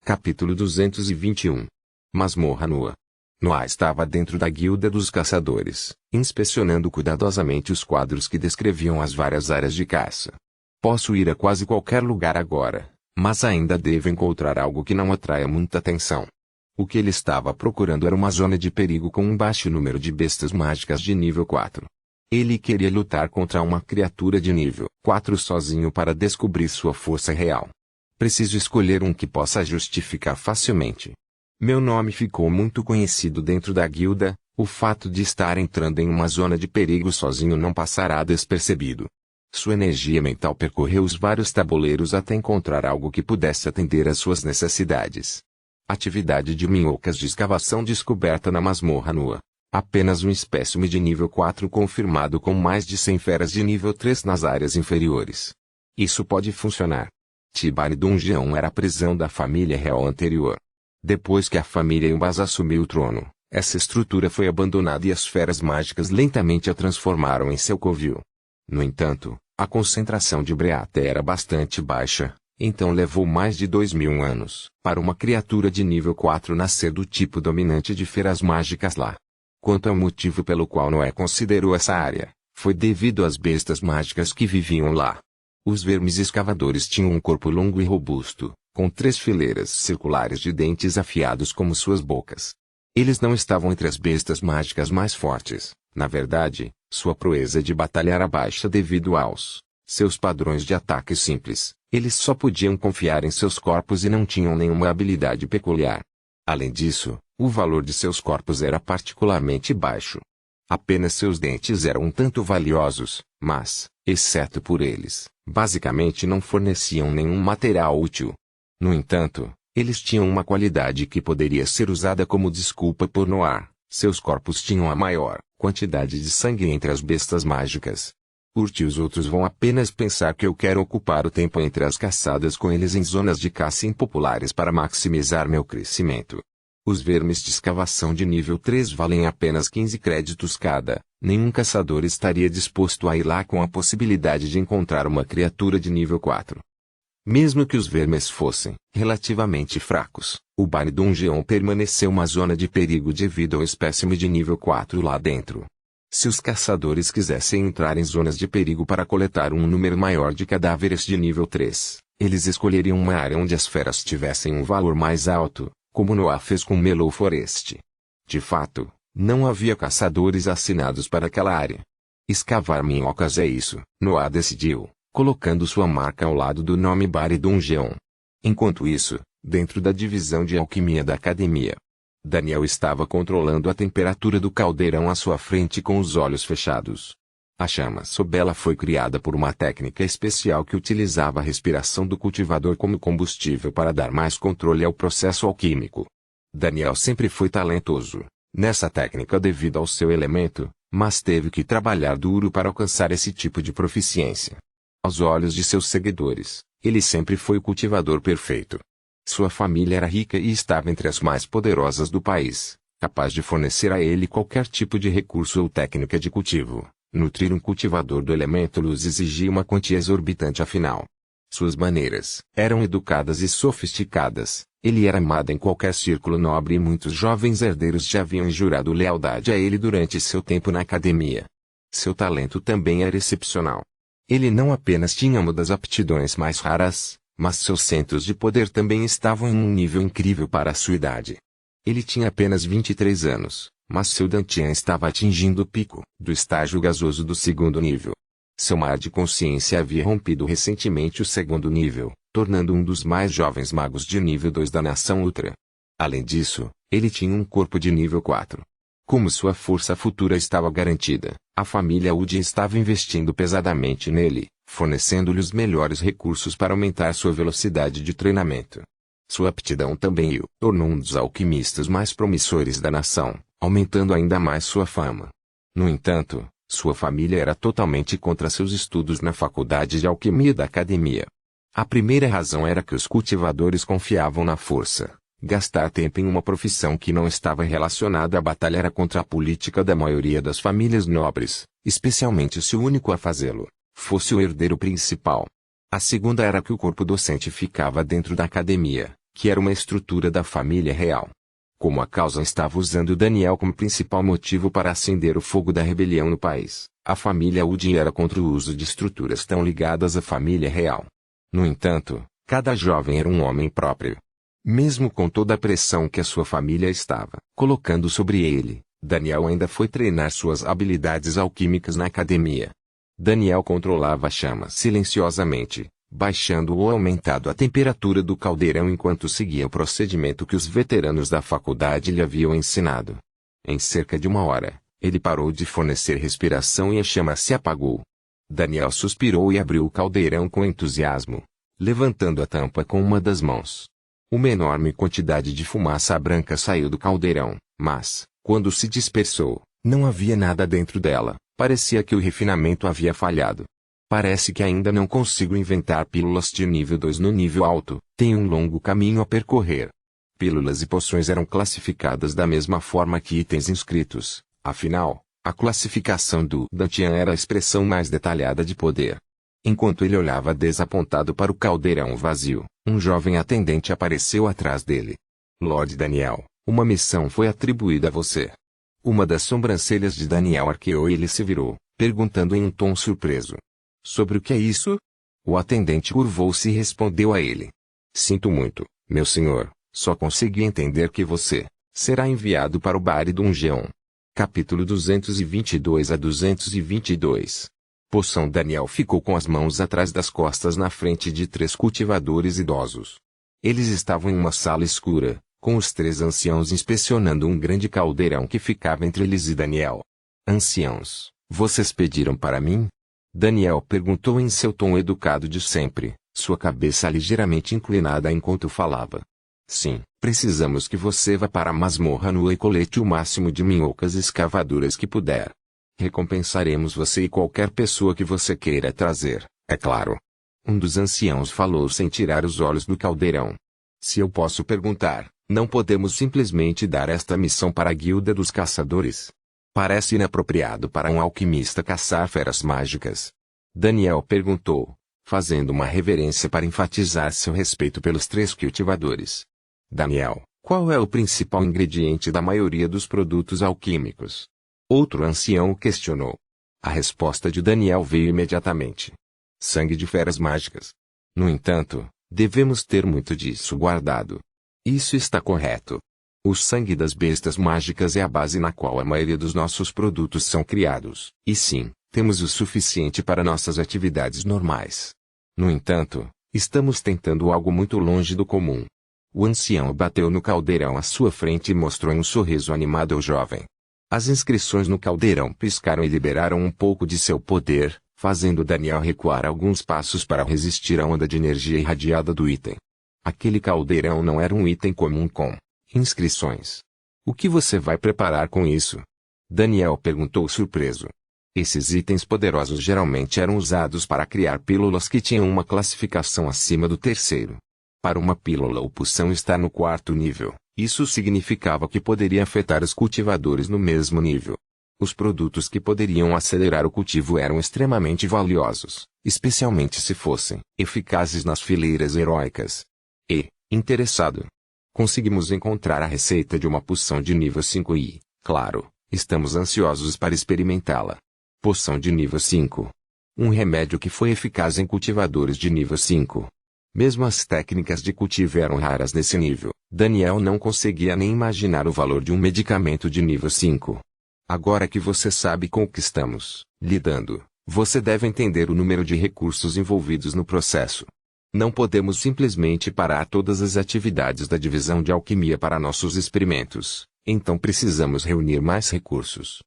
Capítulo 221. Masmorra Noah. Noah estava dentro da guilda dos caçadores, inspecionando cuidadosamente os quadros que descreviam as várias áreas de caça. Posso ir a quase qualquer lugar agora, mas ainda devo encontrar algo que não atraia muita atenção. O que ele estava procurando era uma zona de perigo com um baixo número de bestas mágicas de nível 4. Ele queria lutar contra uma criatura de nível 4 sozinho para descobrir sua força real. Preciso escolher um que possa justificar facilmente. Meu nome ficou muito conhecido dentro da guilda, o fato de estar entrando em uma zona de perigo sozinho não passará despercebido. Sua energia mental percorreu os vários tabuleiros até encontrar algo que pudesse atender às suas necessidades. Atividade de minhocas de escavação descoberta na masmorra Noah. Apenas um espécime de nível 4 confirmado com mais de 100 feras de nível 3 nas áreas inferiores. Isso pode funcionar. Tibari Dungeon era a prisão da família real anterior. Depois que a família Umbaz assumiu o trono, essa estrutura foi abandonada e as feras mágicas lentamente a transformaram em seu covil. No entanto, a concentração de Breata era bastante baixa, então levou mais de 2000 anos para uma criatura de nível 4 nascer do tipo dominante de feras mágicas lá. Quanto ao motivo pelo qual Noé considerou essa área, foi devido às bestas mágicas que viviam lá. Os vermes escavadores tinham um corpo longo e robusto, com 3 fileiras circulares de dentes afiados como suas bocas. Eles não estavam entre as bestas mágicas mais fortes. Na verdade, sua proeza de batalha era baixa devido aos seus padrões de ataque simples. Eles só podiam confiar em seus corpos e não tinham nenhuma habilidade peculiar. Além disso, o valor de seus corpos era particularmente baixo. Apenas seus dentes eram um tanto valiosos, mas, exceto por eles, basicamente não forneciam nenhum material útil. No entanto, eles tinham uma qualidade que poderia ser usada como desculpa por Noah. Seus corpos tinham a maior quantidade de sangue entre as bestas mágicas. Curte os outros vão apenas pensar que eu quero ocupar o tempo entre as caçadas com eles em zonas de caça impopulares para maximizar meu crescimento. Os vermes de escavação de nível 3 valem apenas 15 créditos cada. Nenhum caçador estaria disposto a ir lá com a possibilidade de encontrar uma criatura de nível 4. Mesmo que os vermes fossem relativamente fracos, o Bari Dungeon permaneceu uma zona de perigo devido ao espécime de nível 4 lá dentro. Se os caçadores quisessem entrar em zonas de perigo para coletar um número maior de cadáveres de nível 3, eles escolheriam uma área onde as feras tivessem um valor mais alto, como Noah fez com Mellow Forest. De fato, não havia caçadores assinados para aquela área. Escavar minhocas é isso, Noah decidiu, colocando sua marca ao lado do nome Bari Dungeon. Enquanto isso, dentro da divisão de alquimia da academia, Daniel estava controlando a temperatura do caldeirão à sua frente com os olhos fechados. A chama Sobela foi criada por uma técnica especial que utilizava a respiração do cultivador como combustível para dar mais controle ao processo alquímico. Daniel sempre foi talentoso nessa técnica devido ao seu elemento, mas teve que trabalhar duro para alcançar esse tipo de proficiência. Aos olhos de seus seguidores, ele sempre foi o cultivador perfeito. Sua família era rica e estava entre as mais poderosas do país, capaz de fornecer a ele qualquer tipo de recurso ou técnica de cultivo. Nutrir um cultivador do elemento luz exigia uma quantia exorbitante afinal. Suas maneiras eram educadas e sofisticadas, ele era amado em qualquer círculo nobre e muitos jovens herdeiros já haviam jurado lealdade a ele durante seu tempo na academia. Seu talento também era excepcional. Ele não apenas tinha uma das aptidões mais raras, mas seus centros de poder também estavam em um nível incrível para a sua idade. Ele tinha apenas 23 anos. Mas seu Dantian estava atingindo o pico do estágio gasoso do 2º nível. Seu mar de consciência havia rompido recentemente o 2º nível, tornando um dos mais jovens magos de nível 2 da nação Ultra. Além disso, ele tinha um corpo de nível 4. Como sua força futura estava garantida, a família Udi estava investindo pesadamente nele, fornecendo-lhe os melhores recursos para aumentar sua velocidade de treinamento. Sua aptidão também o tornou um dos alquimistas mais promissores da nação, aumentando ainda mais sua fama. No entanto, sua família era totalmente contra seus estudos na faculdade de alquimia da academia. A primeira razão era que os cultivadores confiavam na força. Gastar tempo em uma profissão que não estava relacionada à batalha era contra a política da maioria das famílias nobres, especialmente se o único a fazê-lo fosse o herdeiro principal. A segunda era que o corpo docente ficava dentro da academia, que era uma estrutura da família real. Como a causa estava usando Daniel como principal motivo para acender o fogo da rebelião no país, a família Wood era contra o uso de estruturas tão ligadas à família real. No entanto, cada jovem era um homem próprio. Mesmo com toda a pressão que a sua família estava colocando sobre ele, Daniel ainda foi treinar suas habilidades alquímicas na academia. Daniel controlava a chama silenciosamente, baixando ou aumentando a temperatura do caldeirão enquanto seguia o procedimento que os veteranos da faculdade lhe haviam ensinado. Em cerca de 1 hora, ele parou de fornecer respiração e a chama se apagou. Daniel suspirou e abriu o caldeirão com entusiasmo, levantando a tampa com uma das mãos. Uma enorme quantidade de fumaça branca saiu do caldeirão, mas, quando se dispersou, não havia nada dentro dela. Parecia que o refinamento havia falhado. Parece que ainda não consigo inventar pílulas de nível 2 no nível alto, tenho um longo caminho a percorrer. Pílulas e poções eram classificadas da mesma forma que itens inscritos, afinal, a classificação do Dantian era a expressão mais detalhada de poder. Enquanto ele olhava desapontado para o caldeirão vazio, um jovem atendente apareceu atrás dele. Lord Daniel, uma missão foi atribuída a você. Uma das sobrancelhas de Daniel arqueou e ele se virou, perguntando em um tom surpreso. Sobre o que é isso? O atendente curvou-se e respondeu a ele. Sinto muito, meu senhor, só consegui entender que você será enviado para o Bar Dungeon. Capítulo 222 a 222. Poção. Daniel ficou com as mãos atrás das costas na frente de 3 cultivadores idosos. Eles estavam em uma sala escura, com os 3 anciãos inspecionando um grande caldeirão que ficava entre eles e Daniel. Anciãos, vocês pediram para mim? Daniel perguntou em seu tom educado de sempre, sua cabeça ligeiramente inclinada enquanto falava. Sim, precisamos que você vá para a masmorra nua e colete o máximo de minhocas escavadoras que puder. Recompensaremos você e qualquer pessoa que você queira trazer, é claro. Um dos anciãos falou sem tirar os olhos do caldeirão. Se eu posso perguntar, não podemos simplesmente dar esta missão para a Guilda dos Caçadores. Parece inapropriado para um alquimista caçar feras mágicas. Daniel perguntou, fazendo uma reverência para enfatizar seu respeito pelos 3 cultivadores. Daniel, qual é o principal ingrediente da maioria dos produtos alquímicos? Outro ancião o questionou. A resposta de Daniel veio imediatamente. Sangue de feras mágicas. No entanto, devemos ter muito disso guardado. Isso está correto. O sangue das bestas mágicas é a base na qual a maioria dos nossos produtos são criados. E sim, temos o suficiente para nossas atividades normais. No entanto, estamos tentando algo muito longe do comum. O ancião bateu no caldeirão à sua frente e mostrou um sorriso animado ao jovem. As inscrições no caldeirão piscaram e liberaram um pouco de seu poder, fazendo Daniel recuar alguns passos para resistir à onda de energia irradiada do item. Aquele caldeirão não era um item comum com inscrições. O que você vai preparar com isso? Daniel perguntou surpreso. Esses itens poderosos geralmente eram usados para criar pílulas que tinham uma classificação acima do 3º. Para uma pílula ou poção estar no 4º nível, isso significava que poderia afetar os cultivadores no mesmo nível. Os produtos que poderiam acelerar o cultivo eram extremamente valiosos, especialmente se fossem eficazes nas fileiras heróicas. Interessado? Conseguimos encontrar a receita de uma poção de nível 5 e, claro, estamos ansiosos para experimentá-la. Poção de nível 5. Um remédio que foi eficaz em cultivadores de nível 5. Mesmo as técnicas de cultivo eram raras nesse nível, Daniel não conseguia nem imaginar o valor de um medicamento de nível 5. Agora que você sabe com o que estamos lidando, você deve entender o número de recursos envolvidos no processo. Não podemos simplesmente parar todas as atividades da divisão de alquimia para nossos experimentos, então precisamos reunir mais recursos.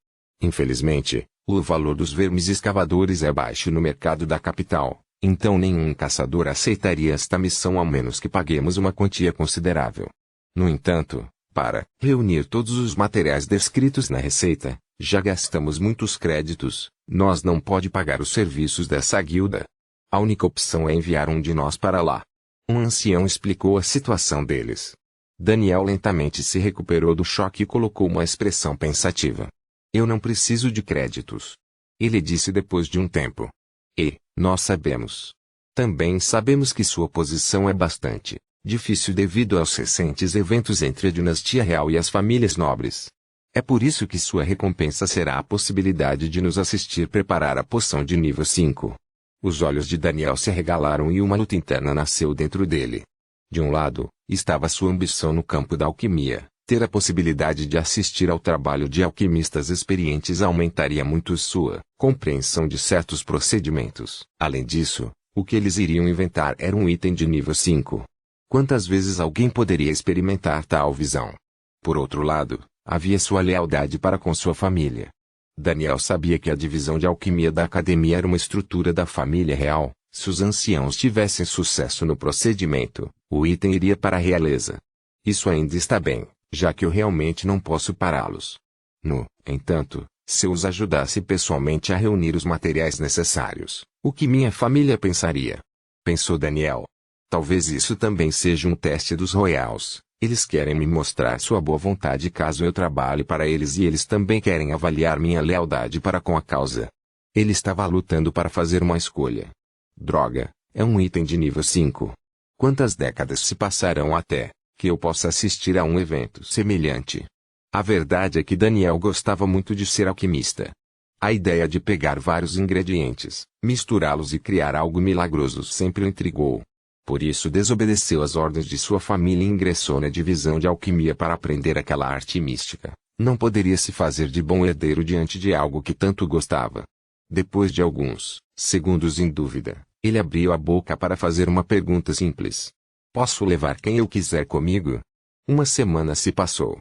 Infelizmente, o valor dos vermes escavadores é baixo no mercado da capital, então nenhum caçador aceitaria esta missão a menos que paguemos uma quantia considerável. No entanto, para reunir todos os materiais descritos na receita, já gastamos muitos créditos, nós não pode pagar os serviços dessa guilda. A única opção é enviar um de nós para lá. Um ancião explicou a situação deles. Daniel lentamente se recuperou do choque e colocou uma expressão pensativa. Eu não preciso de créditos. Ele disse depois de um tempo. E, nós sabemos. Também sabemos que sua posição é bastante Difícil devido aos recentes eventos entre a dinastia real e as famílias nobres. É por isso que sua recompensa será a possibilidade de nos assistir preparar a poção de nível 5. Os olhos de Daniel se arregalaram e uma luta interna nasceu dentro dele. De um lado, estava sua ambição no campo da alquimia. Ter a possibilidade de assistir ao trabalho de alquimistas experientes aumentaria muito sua compreensão de certos procedimentos. Além disso, o que eles iriam inventar era um item de nível 5. Quantas vezes alguém poderia experimentar tal visão? Por outro lado, havia sua lealdade para com sua família. Daniel sabia que a divisão de alquimia da academia era uma estrutura da família real. Se os anciãos tivessem sucesso no procedimento, o item iria para a realeza. Isso ainda está bem, já que eu realmente não posso pará-los. No entanto, se eu os ajudasse pessoalmente a reunir os materiais necessários, o que minha família pensaria? Pensou Daniel. Talvez isso também seja um teste dos Royals. Eles querem me mostrar sua boa vontade caso eu trabalhe para eles e eles também querem avaliar minha lealdade para com a causa. Ele estava lutando para fazer uma escolha. Droga, é um item de nível 5. Quantas décadas se passarão até que eu possa assistir a um evento semelhante? A verdade é que Daniel gostava muito de ser alquimista. A ideia de pegar vários ingredientes, misturá-los e criar algo milagroso sempre o intrigou. Por isso desobedeceu às ordens de sua família e ingressou na divisão de alquimia para aprender aquela arte mística. Não poderia se fazer de bom herdeiro diante de algo que tanto gostava. Depois de alguns segundos em dúvida, ele abriu a boca para fazer uma pergunta simples. Posso levar quem eu quiser comigo? Uma semana se passou.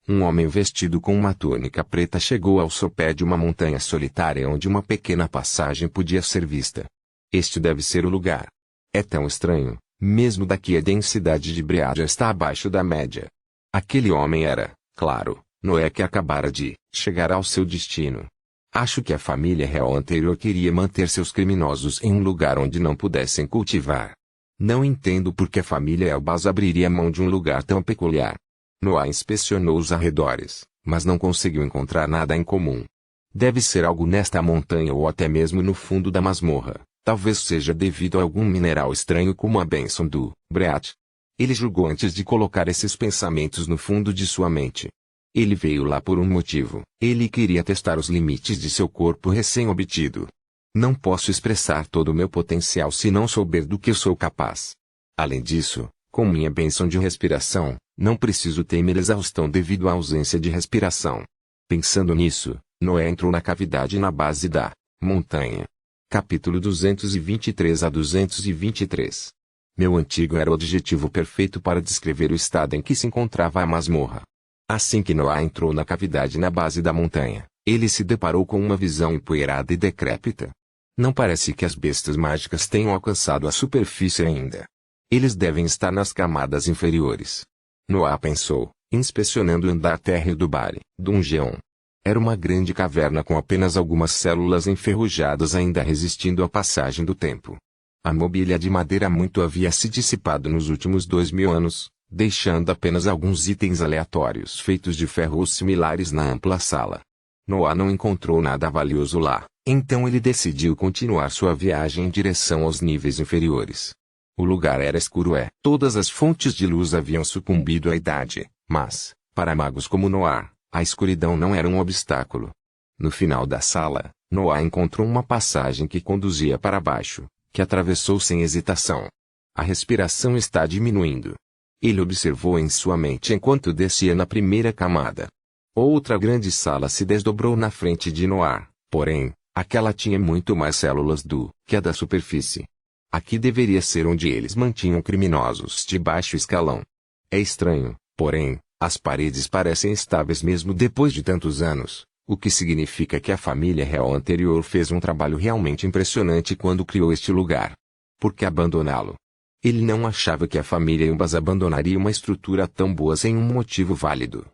Um homem vestido com uma túnica preta chegou ao sopé de uma montanha solitária onde uma pequena passagem podia ser vista. Este deve ser o lugar. É tão estranho, mesmo daqui a densidade de Breaja está abaixo da média. Aquele homem era, claro, Noé que acabara de chegar ao seu destino. Acho que a família real anterior queria manter seus criminosos em um lugar onde não pudessem cultivar. Não entendo por que a família Elbaz abriria mão de um lugar tão peculiar. Noé inspecionou os arredores, mas não conseguiu encontrar nada em comum. Deve ser algo nesta montanha ou até mesmo no fundo da masmorra. Talvez seja devido a algum mineral estranho como a bênção do Breat. Ele julgou antes de colocar esses pensamentos no fundo de sua mente. Ele veio lá por um motivo. Ele queria testar os limites de seu corpo recém-obtido. Não posso expressar todo o meu potencial se não souber do que eu sou capaz. Além disso, com minha bênção de respiração, não preciso temer exaustão devido à ausência de respiração. Pensando nisso, Noé entrou na cavidade na base da montanha. Capítulo 223 a 223. Meu antigo era o adjetivo perfeito para descrever o estado em que se encontrava a masmorra. Assim que Noé entrou na cavidade na base da montanha, ele se deparou com uma visão empoeirada e decrépita. Não parece que as bestas mágicas tenham alcançado a superfície ainda. Eles devem estar nas camadas inferiores. Noé pensou, inspecionando o andar térreo do Bale, Dungeon. Era uma grande caverna com apenas algumas células enferrujadas ainda resistindo à passagem do tempo. A mobília de madeira muito havia se dissipado nos últimos 2000 anos, deixando apenas alguns itens aleatórios feitos de ferro ou similares na ampla sala. Noé não encontrou nada valioso lá, então ele decidiu continuar sua viagem em direção aos níveis inferiores. O lugar era escuro todas as fontes de luz haviam sucumbido à idade, mas, para magos como Noé, a escuridão não era um obstáculo. No final da sala, Noé encontrou uma passagem que conduzia para baixo, que atravessou sem hesitação. A respiração está diminuindo. Ele observou em sua mente enquanto descia na primeira camada. Outra grande sala se desdobrou na frente de Noé, porém, aquela tinha muito mais células do que a da superfície. Aqui deveria ser onde eles mantinham criminosos de baixo escalão. É estranho, porém, as paredes parecem estáveis mesmo depois de tantos anos, o que significa que a família real anterior fez um trabalho realmente impressionante quando criou este lugar. Por que abandoná-lo? Ele não achava que a família Elbaz abandonaria uma estrutura tão boa sem um motivo válido.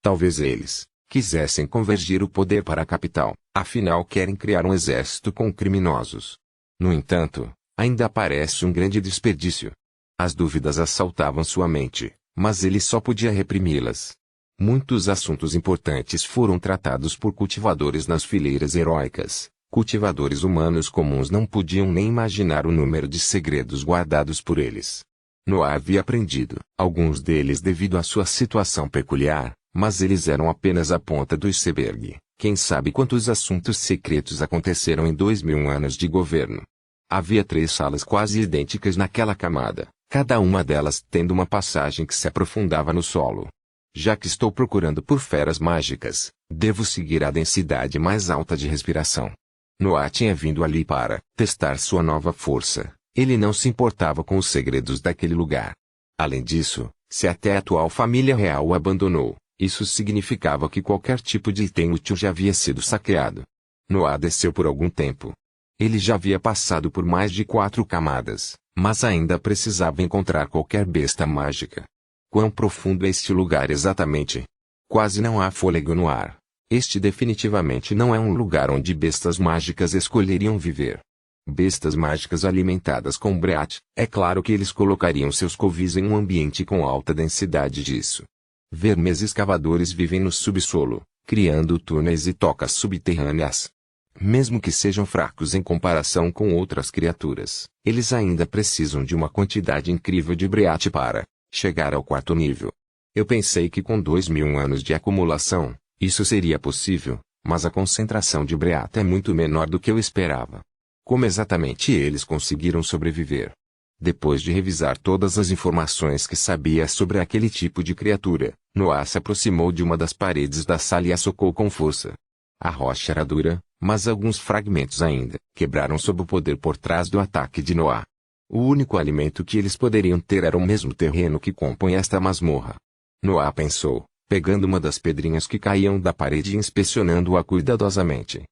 Talvez eles quisessem convergir o poder para a capital, afinal querem criar um exército com criminosos. No entanto, ainda parece um grande desperdício. As dúvidas assaltavam sua mente, mas ele só podia reprimi-las. Muitos assuntos importantes foram tratados por cultivadores nas fileiras heróicas. Cultivadores humanos comuns não podiam nem imaginar o número de segredos guardados por eles. Noah havia aprendido, alguns deles devido à sua situação peculiar, mas eles eram apenas a ponta do iceberg. Quem sabe quantos assuntos secretos aconteceram em 2000 anos de governo. Havia 3 salas quase idênticas naquela camada, cada uma delas tendo uma passagem que se aprofundava no solo. Já que estou procurando por feras mágicas, devo seguir a densidade mais alta de respiração. Noah tinha vindo ali para testar sua nova força. Ele não se importava com os segredos daquele lugar. Além disso, se até a atual família real o abandonou, isso significava que qualquer tipo de item útil já havia sido saqueado. Noah desceu por algum tempo. Ele já havia passado por mais de 4 camadas, mas ainda precisava encontrar qualquer besta mágica. Quão profundo é este lugar exatamente? Quase não há fôlego no ar. Este definitivamente não é um lugar onde bestas mágicas escolheriam viver. Bestas mágicas alimentadas com Breat, é claro que eles colocariam seus covis em um ambiente com alta densidade disso. Vermes escavadores vivem no subsolo, criando túneis e tocas subterrâneas. Mesmo que sejam fracos em comparação com outras criaturas, eles ainda precisam de uma quantidade incrível de Breat para chegar ao 4º nível. Eu pensei que com 2000 anos de acumulação, isso seria possível, mas a concentração de Breat é muito menor do que eu esperava. Como exatamente eles conseguiram sobreviver? Depois de revisar todas as informações que sabia sobre aquele tipo de criatura, Noah se aproximou de uma das paredes da sala e a socou com força. A rocha era dura, mas alguns fragmentos ainda quebraram sob o poder por trás do ataque de Noah. O único alimento que eles poderiam ter era o mesmo terreno que compõe esta masmorra. Noah pensou, pegando uma das pedrinhas que caíam da parede e inspecionando-a cuidadosamente.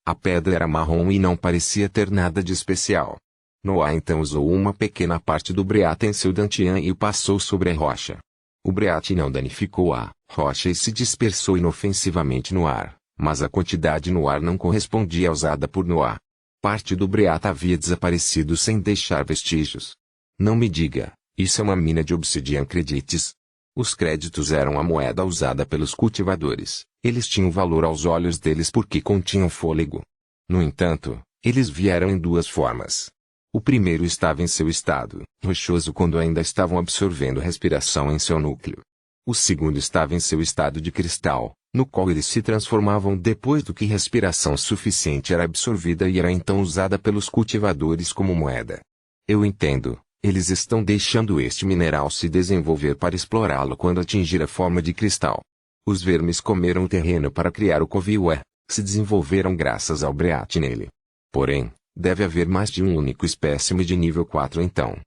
A pedra era marrom e não parecia ter nada de especial. Noah então usou uma pequena parte do Breat em seu dantian e o passou sobre a rocha. O Breat não danificou a rocha e se dispersou inofensivamente no ar, mas a quantidade no ar não correspondia à usada por Noah. Parte do Breat havia desaparecido sem deixar vestígios. Não me diga, isso é uma mina de obsidian credites? Os créditos eram a moeda usada pelos cultivadores. Eles tinham valor aos olhos deles porque continham fôlego. No entanto, eles vieram em 2 formas. O primeiro estava em seu estado rochoso quando ainda estavam absorvendo respiração em seu núcleo. O segundo estava em seu estado de cristal, no qual eles se transformavam depois do que respiração suficiente era absorvida e era então usada pelos cultivadores como moeda. Eu entendo. Eles estão deixando este mineral se desenvolver para explorá-lo quando atingir a forma de cristal. Os vermes comeram o terreno para criar o covil e se desenvolveram graças ao Breat nele. Porém, deve haver mais de um único espécime de nível 4 então.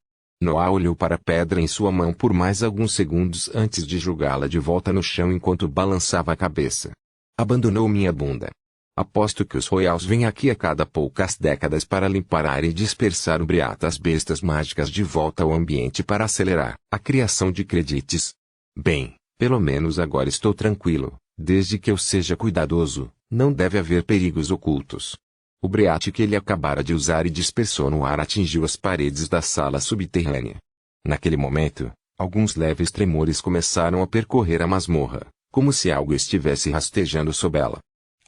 Noah olhou para a pedra em sua mão por mais alguns segundos antes de jogá-la de volta no chão enquanto balançava a cabeça. Abandonou minha bunda. Aposto que os Royals vêm aqui a cada poucas décadas para limpar a área e dispersar o Breat as bestas mágicas de volta ao ambiente para acelerar a criação de credites. Bem, pelo menos agora estou tranquilo, desde que eu seja cuidadoso, não deve haver perigos ocultos. O Breat que ele acabara de usar e dispersou no ar atingiu as paredes da sala subterrânea. Naquele momento, alguns leves tremores começaram a percorrer a masmorra, como se algo estivesse rastejando sob ela.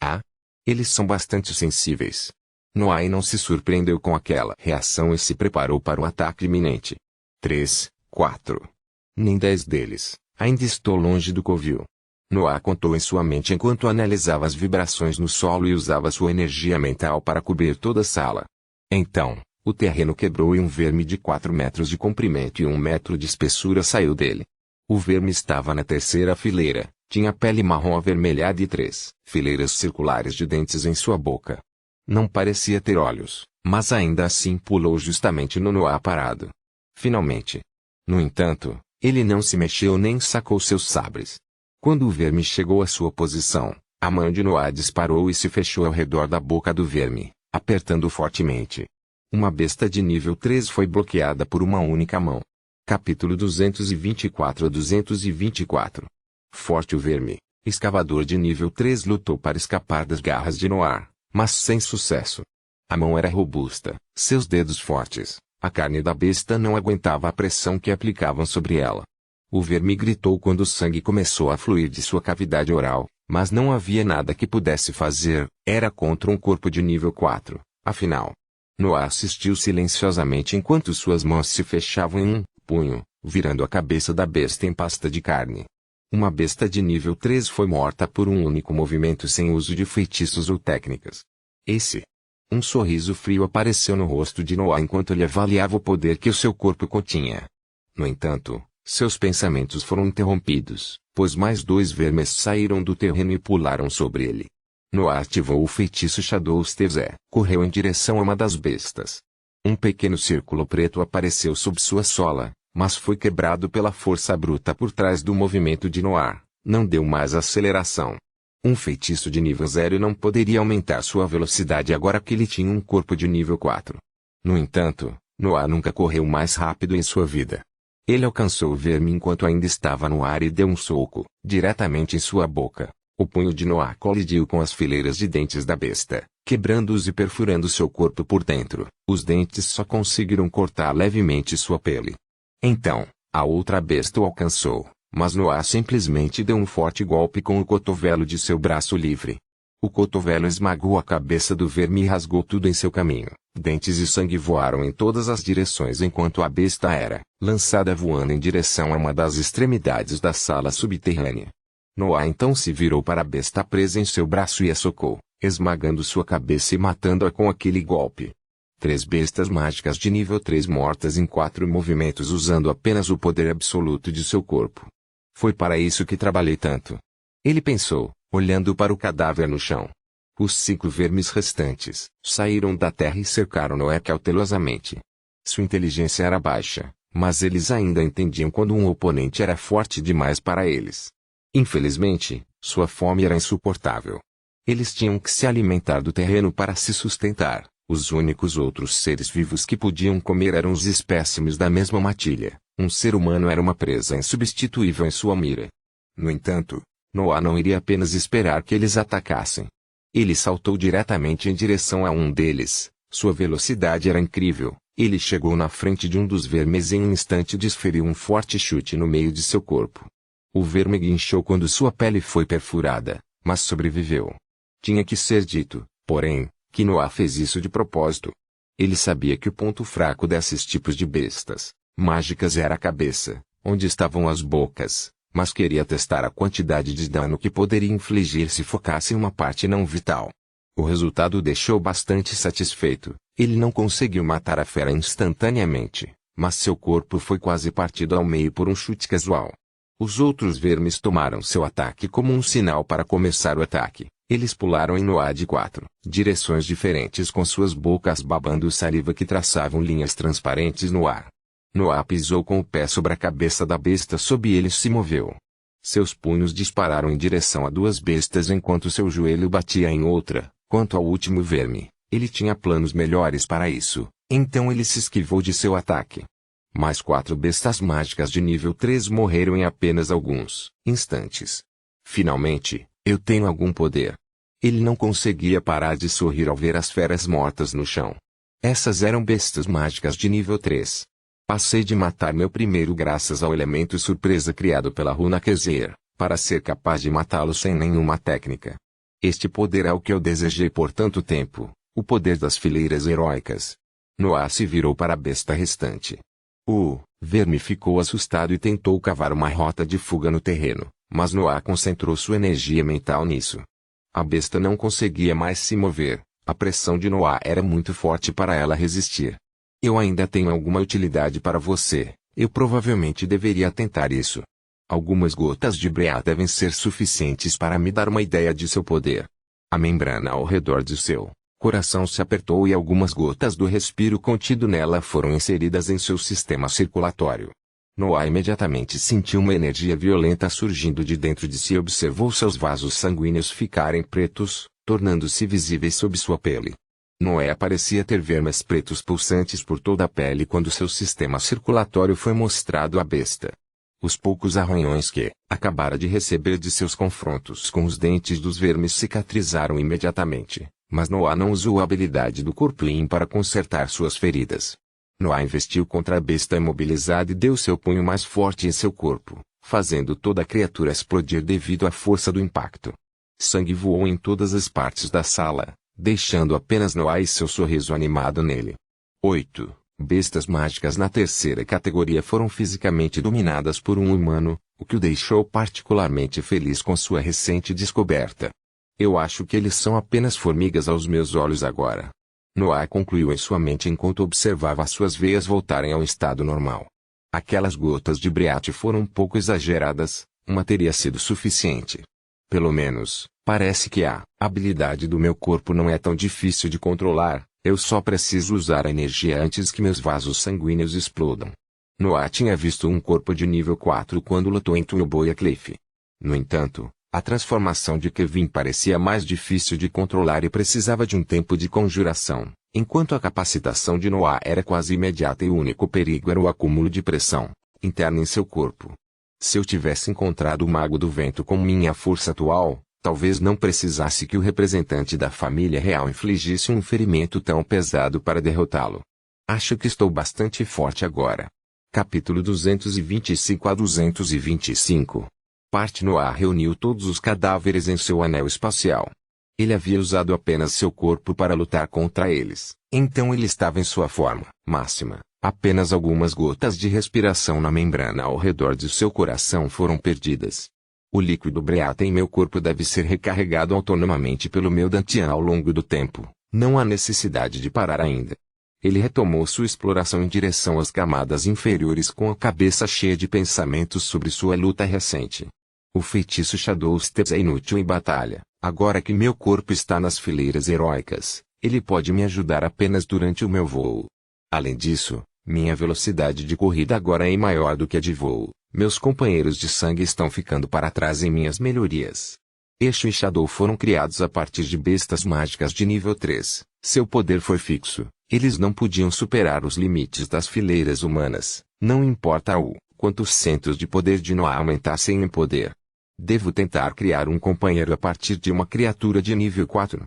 Ah! Eles são bastante sensíveis. Noah não se surpreendeu com aquela reação e se preparou para o ataque iminente. 3, 4. Nem 10 deles. Ainda estou longe do covil. Noah contou em sua mente enquanto analisava as vibrações no solo e usava sua energia mental para cobrir toda a sala. Então, o terreno quebrou e um verme de 4 metros de comprimento e 1 metro de espessura saiu dele. O verme estava na 3ª fileira. Tinha pele marrom avermelhada e 3 fileiras circulares de dentes em sua boca. Não parecia ter olhos, mas ainda assim pulou justamente no Noah parado. Finalmente. No entanto, ele não se mexeu nem sacou seus sabres. Quando o verme chegou à sua posição, a mão de Noah disparou e se fechou ao redor da boca do verme, apertando fortemente. Uma besta de nível 3 foi bloqueada por uma única mão. Capítulo 224 a 224. Forte o verme, escavador de nível 3 lutou para escapar das garras de Noah, mas sem sucesso. A mão era robusta, seus dedos fortes, a carne da besta não aguentava a pressão que aplicavam sobre ela. O verme gritou quando o sangue começou a fluir de sua cavidade oral, mas não havia nada que pudesse fazer, era contra um corpo de nível 4, afinal. Noah assistiu silenciosamente enquanto suas mãos se fechavam em um punho, virando a cabeça da besta em pasta de carne. Uma besta de nível 3 foi morta por um único movimento sem uso de feitiços ou técnicas. Um sorriso frio apareceu no rosto de Noah enquanto ele avaliava o poder que o seu corpo continha. No entanto, seus pensamentos foram interrompidos, pois mais 2 vermes saíram do terreno e pularam sobre ele. Noah ativou o feitiço Shadows Tezé, correu em direção a uma das bestas. Um pequeno círculo preto apareceu sob sua sola, mas foi quebrado pela força bruta por trás do movimento de Noah, não deu mais aceleração. Um feitiço de nível 0 não poderia aumentar sua velocidade agora que ele tinha um corpo de nível 4. No entanto, Noah nunca correu mais rápido em sua vida. Ele alcançou o verme enquanto ainda estava no ar e deu um soco, diretamente em sua boca. O punho de Noah colidiu com as fileiras de dentes da besta, quebrando-os e perfurando seu corpo por dentro. Os dentes só conseguiram cortar levemente sua pele. Então, a outra besta o alcançou. Mas Noah simplesmente deu um forte golpe com o cotovelo de seu braço livre. O cotovelo esmagou a cabeça do verme e rasgou tudo em seu caminho. Dentes e sangue voaram em todas as direções enquanto a besta era lançada voando em direção a uma das extremidades da sala subterrânea. Noah então se virou para a besta presa em seu braço e a socou, esmagando sua cabeça e matando-a com aquele golpe. 3 bestas mágicas de nível 3 mortas em 4 movimentos usando apenas o poder absoluto de seu corpo. Foi para isso que trabalhei tanto. Ele pensou, olhando para o cadáver no chão. Os 5 vermes restantes saíram da terra e cercaram Noé cautelosamente. Sua inteligência era baixa, mas eles ainda entendiam quando um oponente era forte demais para eles. Infelizmente, sua fome era insuportável. Eles tinham que se alimentar do terreno para se sustentar. Os únicos outros seres vivos que podiam comer eram os espécimes da mesma matilha. Um ser humano era uma presa insubstituível em sua mira. No entanto, Noah não iria apenas esperar que eles atacassem. Ele saltou diretamente em direção a um deles. Sua velocidade era incrível. Ele chegou na frente de um dos vermes e em um instante desferiu um forte chute no meio de seu corpo. O verme guinchou quando sua pele foi perfurada, mas sobreviveu. Tinha que ser dito, porém, que Noah fez isso de propósito. Ele sabia que o ponto fraco desses tipos de bestas mágicas era a cabeça, onde estavam as bocas, mas queria testar a quantidade de dano que poderia infligir se focasse em uma parte não vital. O resultado o deixou bastante satisfeito. Ele não conseguiu matar a fera instantaneamente, mas seu corpo foi quase partido ao meio por um chute casual. Os outros vermes tomaram seu ataque como um sinal para começar o ataque. Eles pularam em Noah de 4 direções diferentes com suas bocas babando saliva que traçavam linhas transparentes no ar. Noah pisou com o pé sobre a cabeça da besta sob ele se moveu. Seus punhos dispararam em direção a 2 bestas enquanto seu joelho batia em outra. Quanto ao último verme, ele tinha planos melhores para isso, então ele se esquivou de seu ataque. Mais 4 bestas mágicas de nível 3 morreram em apenas alguns instantes. Finalmente, eu tenho algum poder. Ele não conseguia parar de sorrir ao ver as feras mortas no chão. Essas eram bestas mágicas de nível 3. Passei de matar meu primeiro graças ao elemento surpresa criado pela runa Kezer, para ser capaz de matá-lo sem nenhuma técnica. Este poder é o que eu desejei por tanto tempo, o poder das fileiras heróicas. Noah se virou para a besta restante. O verme ficou assustado e tentou cavar uma rota de fuga no terreno, mas Noah concentrou sua energia mental nisso. A besta não conseguia mais se mover, a pressão de Noah era muito forte para ela resistir. Eu ainda tenho alguma utilidade para você, eu provavelmente deveria tentar isso. Algumas gotas de Breá devem ser suficientes para me dar uma ideia de seu poder. A membrana ao redor de seu coração se apertou e algumas gotas do respiro contido nela foram inseridas em seu sistema circulatório. Noah imediatamente sentiu uma energia violenta surgindo de dentro de si e observou seus vasos sanguíneos ficarem pretos, tornando-se visíveis sob sua pele. Noé parecia ter vermes pretos pulsantes por toda a pele quando seu sistema circulatório foi mostrado à besta. Os poucos arranhões que acabara de receber de seus confrontos com os dentes dos vermes cicatrizaram imediatamente, mas Noah não usou a habilidade do corpo Yin para consertar suas feridas. Noah investiu contra a besta imobilizada e deu seu punho mais forte em seu corpo, fazendo toda a criatura explodir devido à força do impacto. Sangue voou em todas as partes da sala, deixando apenas Noah e seu sorriso animado nele. 8. Bestas mágicas na terceira categoria foram fisicamente dominadas por um humano, o que o deixou particularmente feliz com sua recente descoberta. Eu acho que eles são apenas formigas aos meus olhos agora. Noah concluiu em sua mente enquanto observava suas veias voltarem ao estado normal. Aquelas gotas de Briate foram um pouco exageradas, uma teria sido suficiente. Pelo menos, parece que a habilidade do meu corpo não é tão difícil de controlar. Eu só preciso usar a energia antes que meus vasos sanguíneos explodam. Noah tinha visto um corpo de nível 4 quando lutou em Tuyoboya Cliff. No entanto, a transformação de Kevin parecia mais difícil de controlar e precisava de um tempo de conjuração, enquanto a capacitação de Noah era quase imediata e o único perigo era o acúmulo de pressão interna em seu corpo. Se eu tivesse encontrado o Mago do Vento com minha força atual, talvez não precisasse que o representante da família real infligisse um ferimento tão pesado para derrotá-lo. Acho que estou bastante forte agora. Capítulo 225 a 225. Parte Noah reuniu todos os cadáveres em seu anel espacial. Ele havia usado apenas seu corpo para lutar contra eles, então ele estava em sua forma máxima. Apenas algumas gotas de respiração na membrana ao redor de seu coração foram perdidas. O líquido Briate em meu corpo deve ser recarregado autonomamente pelo meu Dantian ao longo do tempo. Não há necessidade de parar ainda. Ele retomou sua exploração em direção às camadas inferiores com a cabeça cheia de pensamentos sobre sua luta recente. O feitiço Shadow Steps é inútil em batalha. Agora que meu corpo está nas fileiras heróicas, ele pode me ajudar apenas durante o meu voo. Além disso, minha velocidade de corrida agora é maior do que a de voo. Meus companheiros de sangue estão ficando para trás em minhas melhorias. Eixo e Shadow foram criados a partir de bestas mágicas de nível 3. Seu poder foi fixo. Eles não podiam superar os limites das fileiras humanas, não importa o quanto os centros de poder de Noah aumentassem em poder. Devo tentar criar um companheiro a partir de uma criatura de nível 4.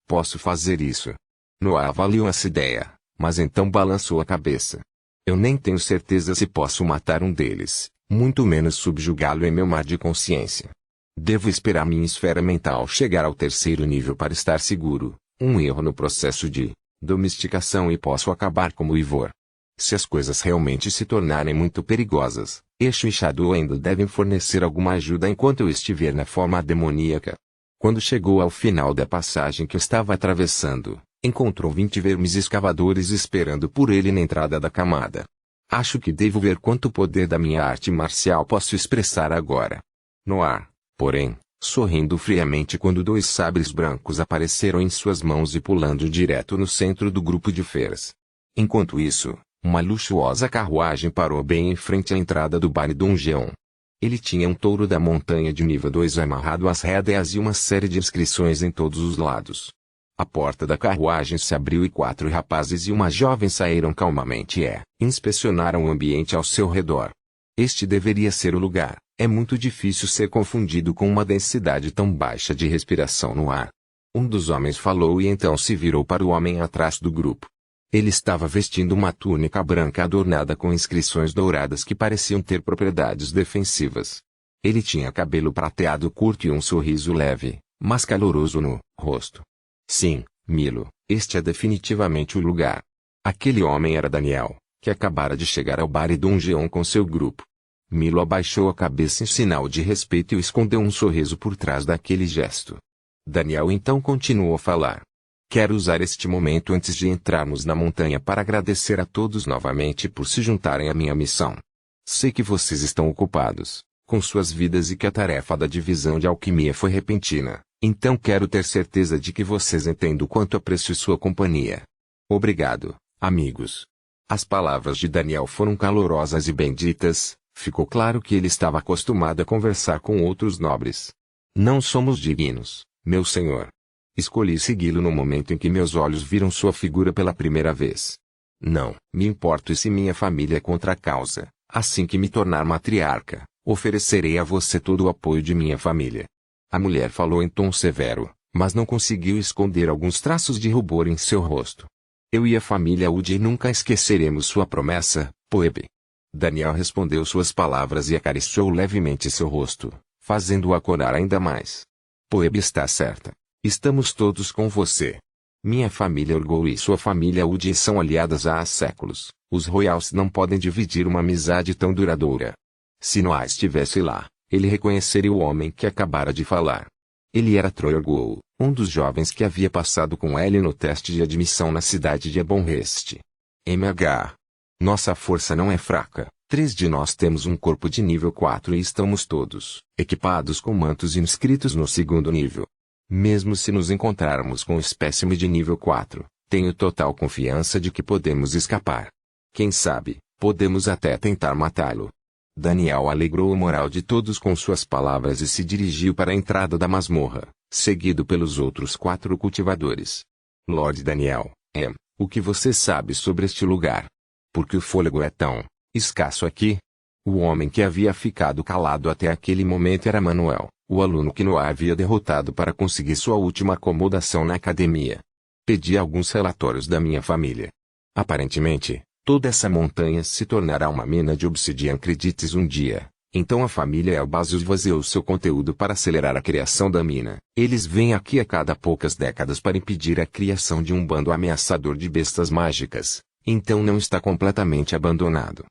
Posso fazer isso. Noah avaliou essa ideia, mas então balançou a cabeça. Eu nem tenho certeza se posso matar um deles, muito menos subjugá-lo em meu mar de consciência. Devo esperar minha esfera mental chegar ao terceiro nível para estar seguro. Um erro no processo de domesticação e posso acabar como Ivor. Se as coisas realmente se tornarem muito perigosas, Eixo e Shadow ainda devem fornecer alguma ajuda enquanto eu estiver na forma demoníaca. Quando chegou ao final da passagem que eu estava atravessando, encontrou 20 vermes escavadores esperando por ele na entrada da camada. Acho que devo ver quanto poder da minha arte marcial posso expressar agora. Noah, porém, sorrindo friamente quando 2 sabres brancos apareceram em suas mãos e pulando direto no centro do grupo de feiras. Enquanto isso, uma luxuosa carruagem parou bem em frente à entrada do Bar Dungeon. Ele tinha um touro da montanha de nível 2 amarrado às rédeas e uma série de inscrições em todos os lados. A porta da carruagem se abriu e 4 rapazes e uma jovem saíram calmamente e inspecionaram o ambiente ao seu redor. Este deveria ser o lugar. É muito difícil ser confundido com uma densidade tão baixa de respiração no ar. Um dos homens falou e então se virou para o homem atrás do grupo. Ele estava vestindo uma túnica branca adornada com inscrições douradas que pareciam ter propriedades defensivas. Ele tinha cabelo prateado curto e um sorriso leve, mas caloroso no rosto. Sim, Milo, este é definitivamente o lugar. Aquele homem era Daniel, que acabara de chegar ao Bar Dungeon com seu grupo. Milo abaixou a cabeça em sinal de respeito e escondeu um sorriso por trás daquele gesto. Daniel então continuou a falar. Quero usar este momento antes de entrarmos na montanha para agradecer a todos novamente por se juntarem à minha missão. Sei que vocês estão ocupados com suas vidas e que a tarefa da divisão de alquimia foi repentina, então quero ter certeza de que vocês entendem o quanto aprecio sua companhia. Obrigado, amigos. As palavras de Daniel foram calorosas e benditas. Ficou claro que ele estava acostumado a conversar com outros nobres. Não somos dignos, meu senhor. Escolhi segui-lo no momento em que meus olhos viram sua figura pela primeira vez. Não me importo se minha família é contra a causa. Assim que me tornar matriarca, oferecerei a você todo o apoio de minha família. A mulher falou em tom severo, mas não conseguiu esconder alguns traços de rubor em seu rosto. Eu e a família Woody nunca esqueceremos sua promessa, Poebe. Daniel respondeu suas palavras e acariciou levemente seu rosto, fazendo-o acorar ainda mais. Poebe está certa. Estamos todos com você. Minha família Orgol e sua família Woody são aliadas há séculos. Os Royals não podem dividir uma amizade tão duradoura. Se Noah estivesse lá, ele reconheceria o homem que acabara de falar. Ele era Troy Orgol, um dos jovens que havia passado com Ellie no teste de admissão na cidade de Ebonhurst. MH. Nossa força não é fraca. 3 de nós temos um corpo de nível 4 e estamos todos equipados com mantos inscritos no segundo nível. Mesmo se nos encontrarmos com um espécime de nível 4, tenho total confiança de que podemos escapar. Quem sabe, podemos até tentar matá-lo. Daniel alegrou o moral de todos com suas palavras e se dirigiu para a entrada da masmorra, seguido pelos outros 4 cultivadores. Lord Daniel, o que você sabe sobre este lugar? Por que o fôlego é tão escasso aqui? O homem que havia ficado calado até aquele momento era Manuel, o aluno que Noah havia derrotado para conseguir sua última acomodação na academia. Pedi alguns relatórios da minha família. Aparentemente, toda essa montanha se tornará uma mina de obsidian credites um dia. Então a família Elbaz esvaziou seu conteúdo para acelerar a criação da mina. Eles vêm aqui a cada poucas décadas para impedir a criação de um bando ameaçador de bestas mágicas. Então não está completamente abandonado.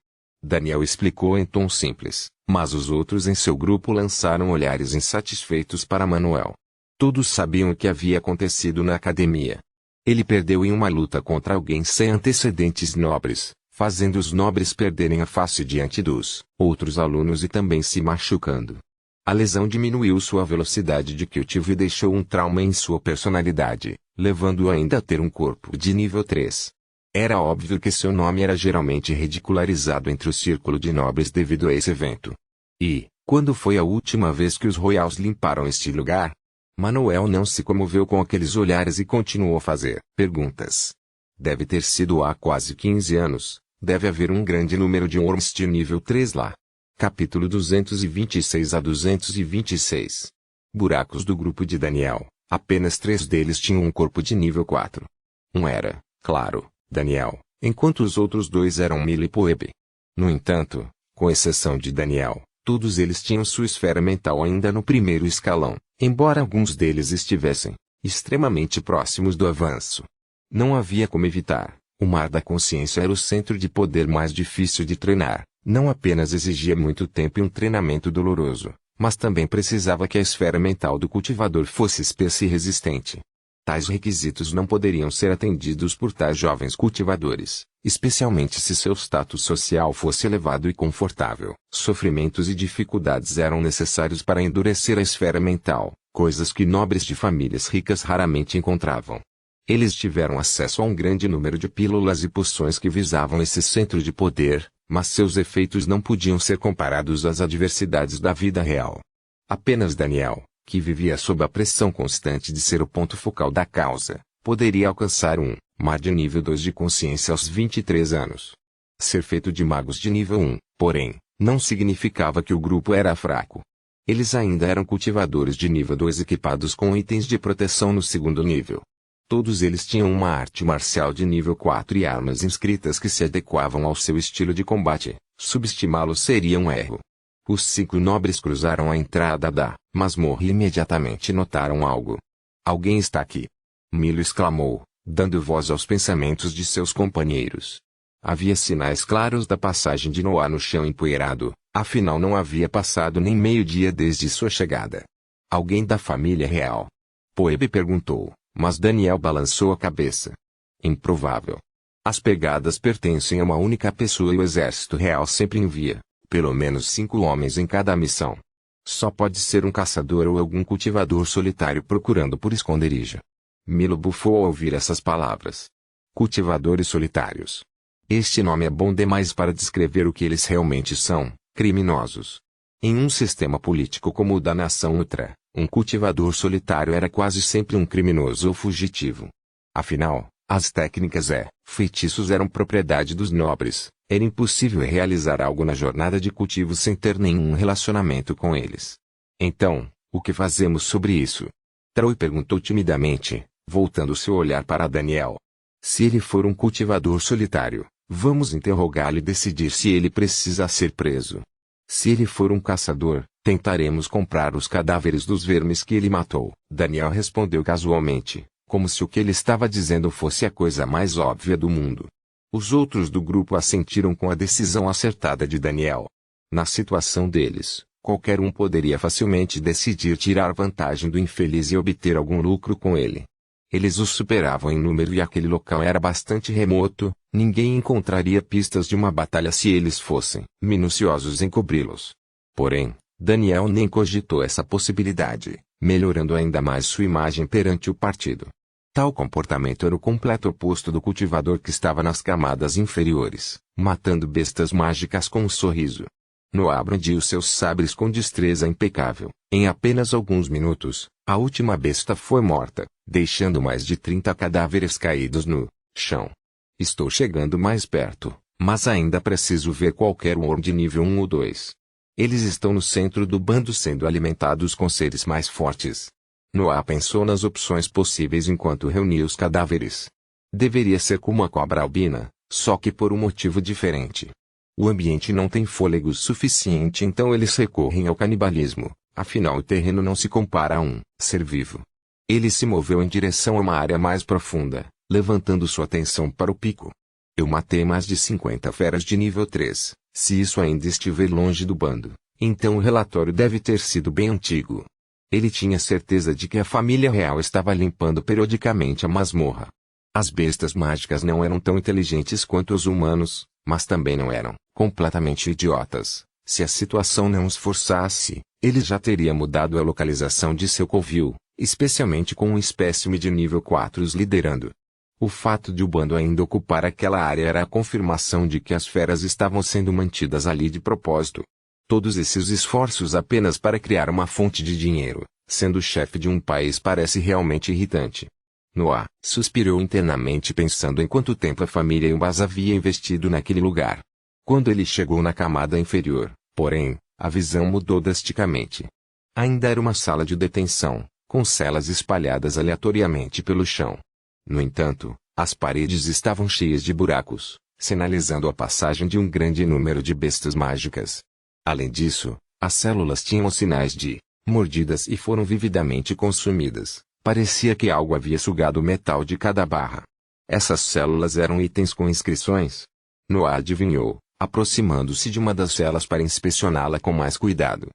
Daniel explicou em tom simples, mas os outros em seu grupo lançaram olhares insatisfeitos para Manuel. Todos sabiam o que havia acontecido na academia. Ele perdeu em uma luta contra alguém sem antecedentes nobres, fazendo os nobres perderem a face diante dos outros alunos e também se machucando. A lesão diminuiu sua velocidade de cultivo e deixou um trauma em sua personalidade, levando-o ainda a ter um corpo de nível 3. Era óbvio que seu nome era geralmente ridicularizado entre o círculo de nobres devido a esse evento. E, quando foi a última vez que os Royals limparam este lugar? Manuel não se comoveu com aqueles olhares e continuou a fazer perguntas. Deve ter sido há quase 15 anos. Deve haver um grande número de Worms de nível 3 lá. Capítulo 226 a 226. Buracos do grupo de Daniel. Apenas 3 deles tinham um corpo de nível 4. Um era, claro, Daniel, enquanto os outros 2 eram Milo e Poebe. No entanto, com exceção de Daniel, todos eles tinham sua esfera mental ainda no primeiro escalão, embora alguns deles estivessem extremamente próximos do avanço. Não havia como evitar. O mar da consciência era o centro de poder mais difícil de treinar. Não apenas exigia muito tempo e um treinamento doloroso, mas também precisava que a esfera mental do cultivador fosse espessa e resistente. Tais requisitos não poderiam ser atendidos por tais jovens cultivadores, especialmente se seu status social fosse elevado e confortável. Sofrimentos e dificuldades eram necessários para endurecer a esfera mental, coisas que nobres de famílias ricas raramente encontravam. Eles tiveram acesso a um grande número de pílulas e poções que visavam esse centro de poder, mas seus efeitos não podiam ser comparados às adversidades da vida real. Apenas Daniel, que vivia sob a pressão constante de ser o ponto focal da causa, poderia alcançar um mar de nível 2 de consciência aos 23 anos. Ser feito de magos de nível 1, porém, não significava que o grupo era fraco. Eles ainda eram cultivadores de nível 2 equipados com itens de proteção no segundo nível. Todos eles tinham uma arte marcial de nível 4 e armas inscritas que se adequavam ao seu estilo de combate. Subestimá-los seria um erro. Os 5 nobres cruzaram a entrada da masmorra e imediatamente notaram algo. Alguém está aqui. Milo exclamou, dando voz aos pensamentos de seus companheiros. Havia sinais claros da passagem de Noah no chão empoeirado, afinal não havia passado nem meio-dia desde sua chegada. Alguém da família real? Poebe perguntou, mas Daniel balançou a cabeça. Improvável. As pegadas pertencem a uma única pessoa e o exército real sempre envia pelo menos 5 homens em cada missão. Só pode ser um caçador ou algum cultivador solitário procurando por esconderijo. Milo bufou ao ouvir essas palavras. Cultivadores solitários. Este nome é bom demais para descrever o que eles realmente são, criminosos. Em um sistema político como o da nação Ultra, um cultivador solitário era quase sempre um criminoso ou fugitivo. Afinal, as técnicas feitiços eram propriedade dos nobres. Era impossível realizar algo na jornada de cultivo sem ter nenhum relacionamento com eles. Então, o que fazemos sobre isso? Troy perguntou timidamente, voltando seu olhar para Daniel. Se ele for um cultivador solitário, vamos interrogá-lo e decidir se ele precisa ser preso. Se ele for um caçador, tentaremos comprar os cadáveres dos vermes que ele matou. Daniel respondeu casualmente, como se o que ele estava dizendo fosse a coisa mais óbvia do mundo. Os outros do grupo assentiram com a decisão acertada de Daniel. Na situação deles, qualquer um poderia facilmente decidir tirar vantagem do infeliz e obter algum lucro com ele. Eles o superavam em número e aquele local era bastante remoto, ninguém encontraria pistas de uma batalha se eles fossem minuciosos em cobri-los. Porém, Daniel nem cogitou essa possibilidade, melhorando ainda mais sua imagem perante o partido. Tal comportamento era o completo oposto do cultivador que estava nas camadas inferiores, matando bestas mágicas com um sorriso. Noah brandiu seus sabres com destreza impecável. Em apenas alguns minutos, a última besta foi morta, deixando mais de 30 cadáveres caídos no chão. Estou chegando mais perto, mas ainda preciso ver qualquer Worm de nível 1 ou 2. Eles estão no centro do bando sendo alimentados com seres mais fortes. Noah pensou nas opções possíveis enquanto reunia os cadáveres. Deveria ser como a cobra albina, só que por um motivo diferente. O ambiente não tem fôlego suficiente, então eles recorrem ao canibalismo, afinal o terreno não se compara a um ser vivo. Ele se moveu em direção a uma área mais profunda, levantando sua atenção para o pico. Eu matei mais de 50 feras de nível 3, se isso ainda estiver longe do bando, então o relatório deve ter sido bem antigo. Ele tinha certeza de que a família real estava limpando periodicamente a masmorra. As bestas mágicas não eram tão inteligentes quanto os humanos, mas também não eram completamente idiotas. Se a situação não os forçasse, ele já teria mudado a localização de seu covil, especialmente com um espécime de nível 4 os liderando. O fato de o bando ainda ocupar aquela área era a confirmação de que as feras estavam sendo mantidas ali de propósito. Todos esses esforços apenas para criar uma fonte de dinheiro, sendo chefe de um país, parece realmente irritante. Noah suspirou internamente pensando em quanto tempo a família Yumbas havia investido naquele lugar. Quando ele chegou na camada inferior, porém, a visão mudou drasticamente. Ainda era uma sala de detenção, com celas espalhadas aleatoriamente pelo chão. No entanto, as paredes estavam cheias de buracos, sinalizando a passagem de um grande número de bestas mágicas. Além disso, as células tinham sinais de mordidas e foram vividamente consumidas. Parecia que algo havia sugado o metal de cada barra. Essas células eram itens com inscrições. Noah adivinhou, aproximando-se de uma das celas para inspecioná-la com mais cuidado.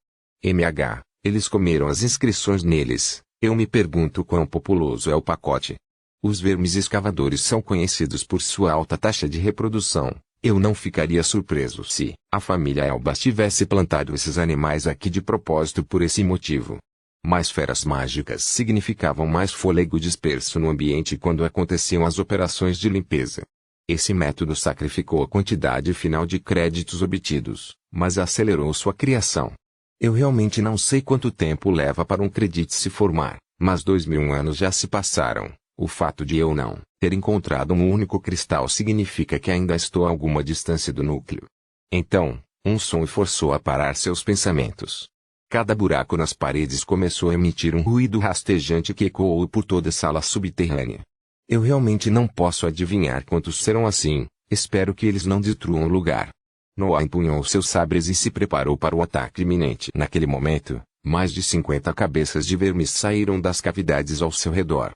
MH, eles comeram as inscrições neles. Eu me pergunto quão populoso é o pacote. Os vermes escavadores são conhecidos por sua alta taxa de reprodução. Eu não ficaria surpreso se a família Elbas tivesse plantado esses animais aqui de propósito por esse motivo. Mais feras mágicas significavam mais fôlego disperso no ambiente quando aconteciam as operações de limpeza. Esse método sacrificou a quantidade final de créditos obtidos, mas acelerou sua criação. Eu realmente não sei quanto tempo leva para um crédito se formar, mas 2000 anos já se passaram. O fato de eu não ter encontrado um único cristal significa que ainda estou a alguma distância do núcleo. Então, um som forçou a parar seus pensamentos. Cada buraco nas paredes começou a emitir um ruído rastejante que ecoou por toda a sala subterrânea. Eu realmente não posso adivinhar quantos serão assim, espero que eles não destruam o lugar. Noah empunhou seus sabres e se preparou para o ataque iminente. Naquele momento, mais de 50 cabeças de vermes saíram das cavidades ao seu redor.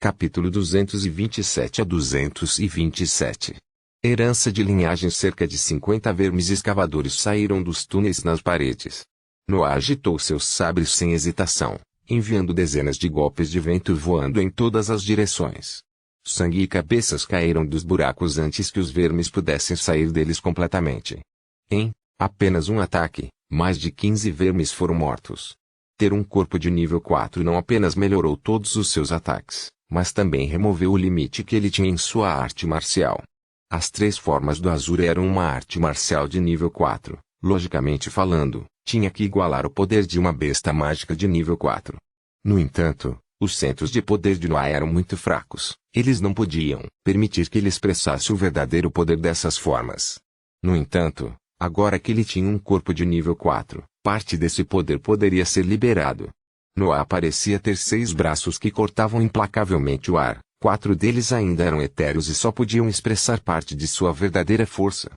Capítulo 227 a 227. Herança de linhagem. Cerca de 50 vermes escavadores saíram dos túneis nas paredes. Noah agitou seus sabres sem hesitação, enviando dezenas de golpes de vento voando em todas as direções. Sangue e cabeças caíram dos buracos antes que os vermes pudessem sair deles completamente. Em apenas um ataque, mais de 15 vermes foram mortos. Ter um corpo de nível 4 não apenas melhorou todos os seus ataques, mas também removeu o limite que ele tinha em sua arte marcial. As 3 formas do Azure eram uma arte marcial de nível 4, logicamente falando, tinha que igualar o poder de uma besta mágica de nível 4. No entanto, os centros de poder de Noah eram muito fracos, eles não podiam permitir que ele expressasse o verdadeiro poder dessas formas. No entanto, agora que ele tinha um corpo de nível 4, parte desse poder poderia ser liberado. Noah parecia ter 6 braços que cortavam implacavelmente o ar, 4 deles ainda eram etéreos e só podiam expressar parte de sua verdadeira força.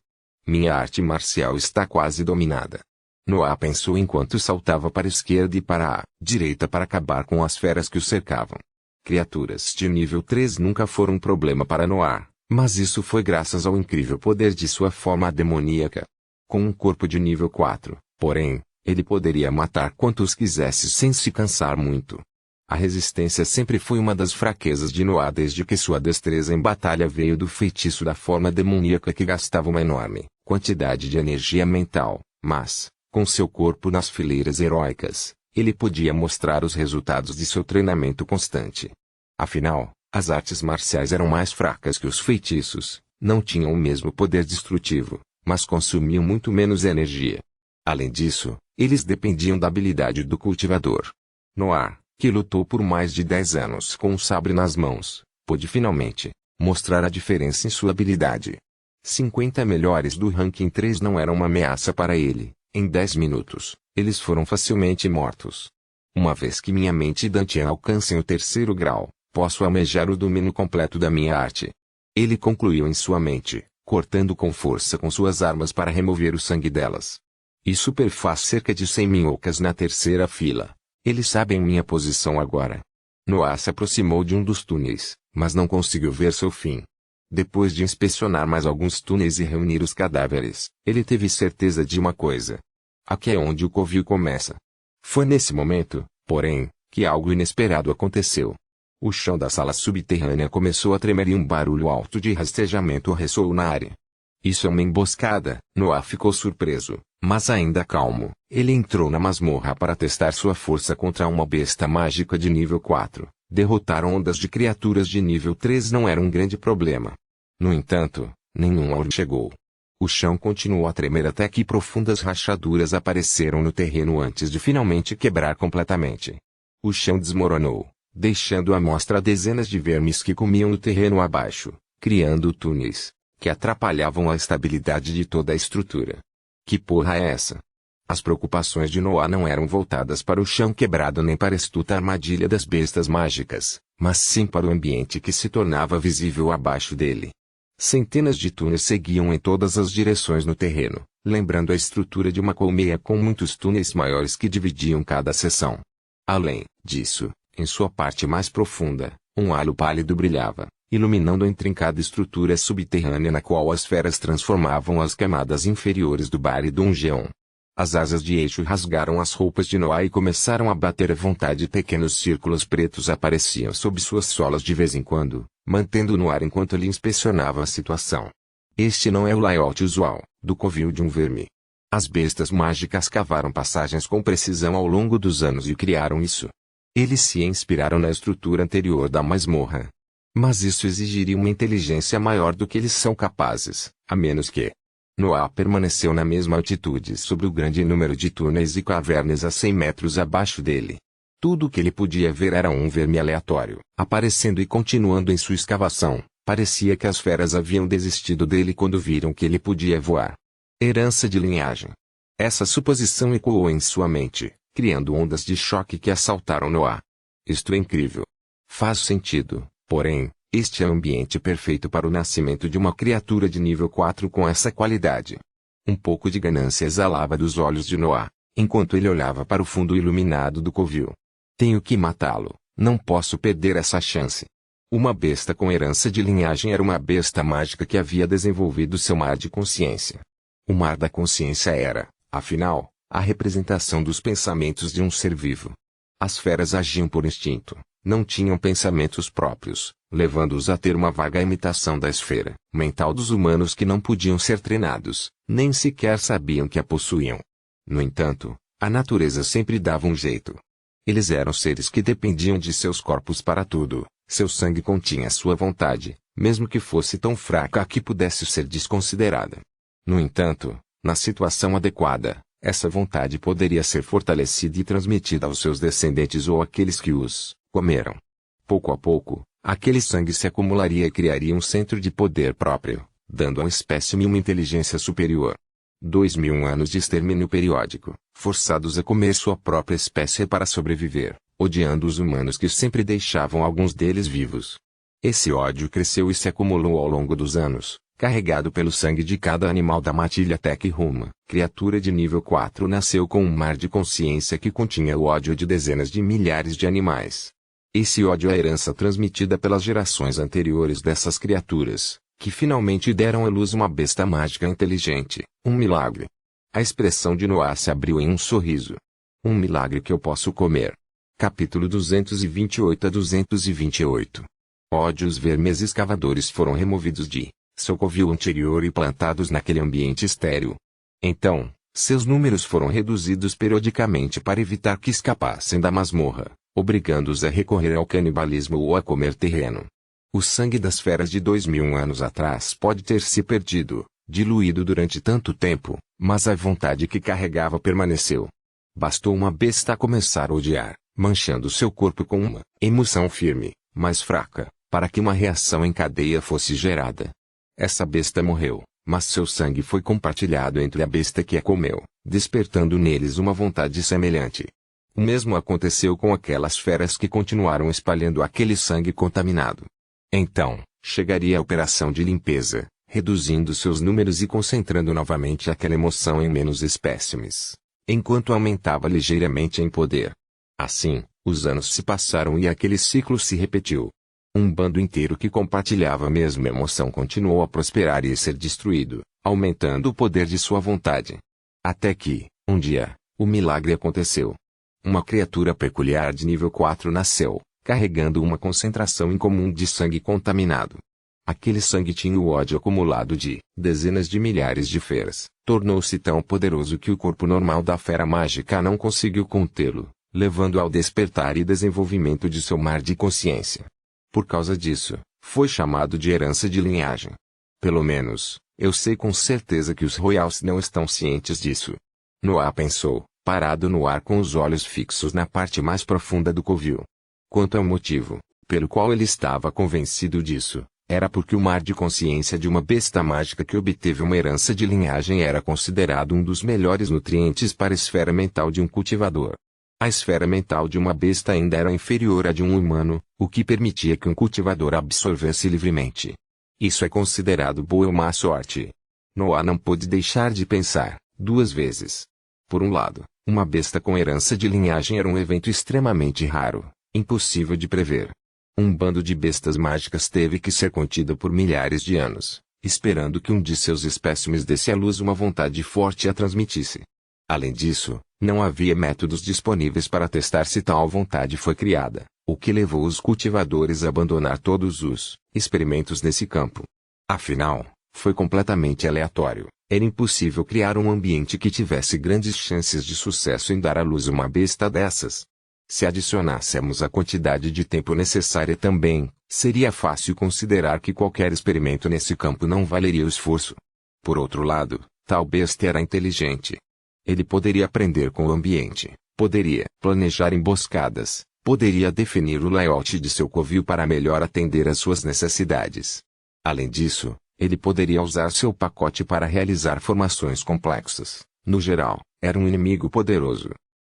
Minha arte marcial está quase dominada. Noah pensou enquanto saltava para a esquerda e para a direita para acabar com as feras que o cercavam. Criaturas de nível 3 nunca foram um problema para Noah, mas isso foi graças ao incrível poder de sua forma demoníaca. Com um corpo de nível 4, porém, ele poderia matar quantos quisesse sem se cansar muito. A resistência sempre foi uma das fraquezas de Noah desde que sua destreza em batalha veio do feitiço da forma demoníaca que gastava uma enorme quantidade de energia mental, mas, com seu corpo nas fileiras heróicas, ele podia mostrar os resultados de seu treinamento constante. Afinal, as artes marciais eram mais fracas que os feitiços, não tinham o mesmo poder destrutivo, mas consumiam muito menos energia. Além disso, eles dependiam da habilidade do cultivador. Noah, que lutou por mais de 10 anos com um sabre nas mãos, pôde finalmente mostrar a diferença em sua habilidade. 50 melhores do ranking 3 não eram uma ameaça para ele. Em 10 minutos, eles foram facilmente mortos. Uma vez que minha mente e Dantian alcancem o 3º grau, posso almejar o domínio completo da minha arte. Ele concluiu em sua mente, cortando com força com suas armas para remover o sangue delas. Isso perfaz cerca de 100 minhocas na 3ª fila. Eles sabem minha posição agora. Noah se aproximou de um dos túneis, mas não conseguiu ver seu fim. Depois de inspecionar mais alguns túneis e reunir os cadáveres, ele teve certeza de uma coisa. Aqui é onde o covil começa. Foi nesse momento, porém, que algo inesperado aconteceu. O chão da sala subterrânea começou a tremer e um barulho alto de rastejamento ressoou na área. Isso é uma emboscada, Noah ficou surpreso, mas ainda calmo. Ele entrou na masmorra para testar sua força contra uma besta mágica de nível 4. Derrotar ondas de criaturas de nível 3 não era um grande problema. No entanto, nenhum Aur chegou. O chão continuou a tremer até que profundas rachaduras apareceram no terreno antes de finalmente quebrar completamente. O chão desmoronou, deixando à mostra dezenas de vermes que comiam no terreno abaixo, criando túneis que atrapalhavam a estabilidade de toda a estrutura. Que porra é essa? As preocupações de Noah não eram voltadas para o chão quebrado nem para a astuta armadilha das bestas mágicas, mas sim para o ambiente que se tornava visível abaixo dele. Centenas de túneis seguiam em todas as direções no terreno, lembrando a estrutura de uma colmeia com muitos túneis maiores que dividiam cada seção. Além disso, em sua parte mais profunda, um halo pálido brilhava, iluminando a intrincada estrutura subterrânea na qual as feras transformavam as camadas inferiores do Bari Dungeon. As asas de eixo rasgaram as roupas de Noah e começaram a bater à vontade. Pequenos círculos pretos apareciam sob suas solas de vez em quando, mantendo-o no ar enquanto ele inspecionava a situação. Este não é o layout usual do covil de um verme. As bestas mágicas cavaram passagens com precisão ao longo dos anos e criaram isso. Eles se inspiraram na estrutura anterior da masmorra. Mas isso exigiria uma inteligência maior do que eles são capazes, a menos que Noah permaneceu na mesma altitude sobre o grande número de túneis e cavernas a 100 metros abaixo dele. Tudo o que ele podia ver era um verme aleatório, aparecendo e continuando em sua escavação. Parecia que as feras haviam desistido dele quando viram que ele podia voar. Herança de linhagem. Essa suposição ecoou em sua mente, criando ondas de choque que assaltaram Noah. Isto é incrível. Faz sentido, porém, este é o ambiente perfeito para o nascimento de uma criatura de nível 4 com essa qualidade. Um pouco de ganância exalava dos olhos de Noah, enquanto ele olhava para o fundo iluminado do covil. Tenho que matá-lo, não posso perder essa chance. Uma besta com herança de linhagem era uma besta mágica que havia desenvolvido seu mar de consciência. O mar da consciência era, afinal, a representação dos pensamentos de um ser vivo. As feras agiam por instinto, não tinham pensamentos próprios, levando-os a ter uma vaga imitação da esfera mental dos humanos que não podiam ser treinados, nem sequer sabiam que a possuíam. No entanto, a natureza sempre dava um jeito. Eles eram seres que dependiam de seus corpos para tudo, seu sangue continha sua vontade, mesmo que fosse tão fraca que pudesse ser desconsiderada. No entanto, na situação adequada, essa vontade poderia ser fortalecida e transmitida aos seus descendentes ou àqueles que os comeram. Pouco a pouco, aquele sangue se acumularia e criaria um centro de poder próprio, dando ao espécime uma inteligência superior. 2000 anos de extermínio periódico, forçados a comer sua própria espécie para sobreviver, odiando os humanos que sempre deixavam alguns deles vivos. Esse ódio cresceu e se acumulou ao longo dos anos, carregado pelo sangue de cada animal da matilha até que Ruma, criatura de nível 4, nasceu com um mar de consciência que continha o ódio de dezenas de milhares de animais. Esse ódio é a herança transmitida pelas gerações anteriores dessas criaturas, que finalmente deram à luz uma besta mágica inteligente, um milagre. A expressão de Noah se abriu em um sorriso. Um milagre que eu posso comer. Capítulo 228 a 228. Os vermes escavadores foram removidos de seu covil anterior e plantados naquele ambiente estéril. Então, seus números foram reduzidos periodicamente para evitar que escapassem da masmorra, obrigando-os a recorrer ao canibalismo ou a comer terreno. O sangue das feras de 2000 anos atrás pode ter se perdido, diluído durante tanto tempo, mas a vontade que carregava permaneceu. Bastou uma besta começar a odiar, manchando seu corpo com uma emoção firme, mas fraca, para que uma reação em cadeia fosse gerada. Essa besta morreu, mas seu sangue foi compartilhado entre a besta que a comeu, despertando neles uma vontade semelhante. O mesmo aconteceu com aquelas feras que continuaram espalhando aquele sangue contaminado. Então, chegaria a operação de limpeza, reduzindo seus números e concentrando novamente aquela emoção em menos espécimes, enquanto aumentava ligeiramente em poder. Assim, os anos se passaram e aquele ciclo se repetiu. Um bando inteiro que compartilhava a mesma emoção continuou a prosperar e ser destruído, aumentando o poder de sua vontade. Até que, um dia, o milagre aconteceu. Uma criatura peculiar de nível 4 nasceu, carregando uma concentração incomum de sangue contaminado. Aquele sangue tinha o ódio acumulado de dezenas de milhares de feras, tornou-se tão poderoso que o corpo normal da fera mágica não conseguiu contê-lo, levando ao despertar e desenvolvimento de seu mar de consciência. Por causa disso, foi chamado de herança de linhagem. Pelo menos, eu sei com certeza que os Royals não estão cientes disso. Noah pensou, parado no ar com os olhos fixos na parte mais profunda do covil. Quanto ao motivo, pelo qual ele estava convencido disso, era porque o mar de consciência de uma besta mágica que obteve uma herança de linhagem era considerado um dos melhores nutrientes para a esfera mental de um cultivador. A esfera mental de uma besta ainda era inferior à de um humano, o que permitia que um cultivador absorvesse livremente. Isso é considerado boa ou má sorte. Noah não pôde deixar de pensar, duas vezes. Por um lado, uma besta com herança de linhagem era um evento extremamente raro, impossível de prever. Um bando de bestas mágicas teve que ser contido por milhares de anos, esperando que um de seus espécimes desse à luz uma vontade forte e a transmitisse. Além disso, não havia métodos disponíveis para testar se tal vontade foi criada, o que levou os cultivadores a abandonar todos os experimentos nesse campo. Afinal, foi completamente aleatório. Era impossível criar um ambiente que tivesse grandes chances de sucesso em dar à luz uma besta dessas. Se adicionássemos a quantidade de tempo necessária também, seria fácil considerar que qualquer experimento nesse campo não valeria o esforço. Por outro lado, tal besta era inteligente. Ele poderia aprender com o ambiente, poderia planejar emboscadas, poderia definir o layout de seu covil para melhor atender às suas necessidades. Além disso, ele poderia usar seu pacote para realizar formações complexas. No geral, era um inimigo poderoso.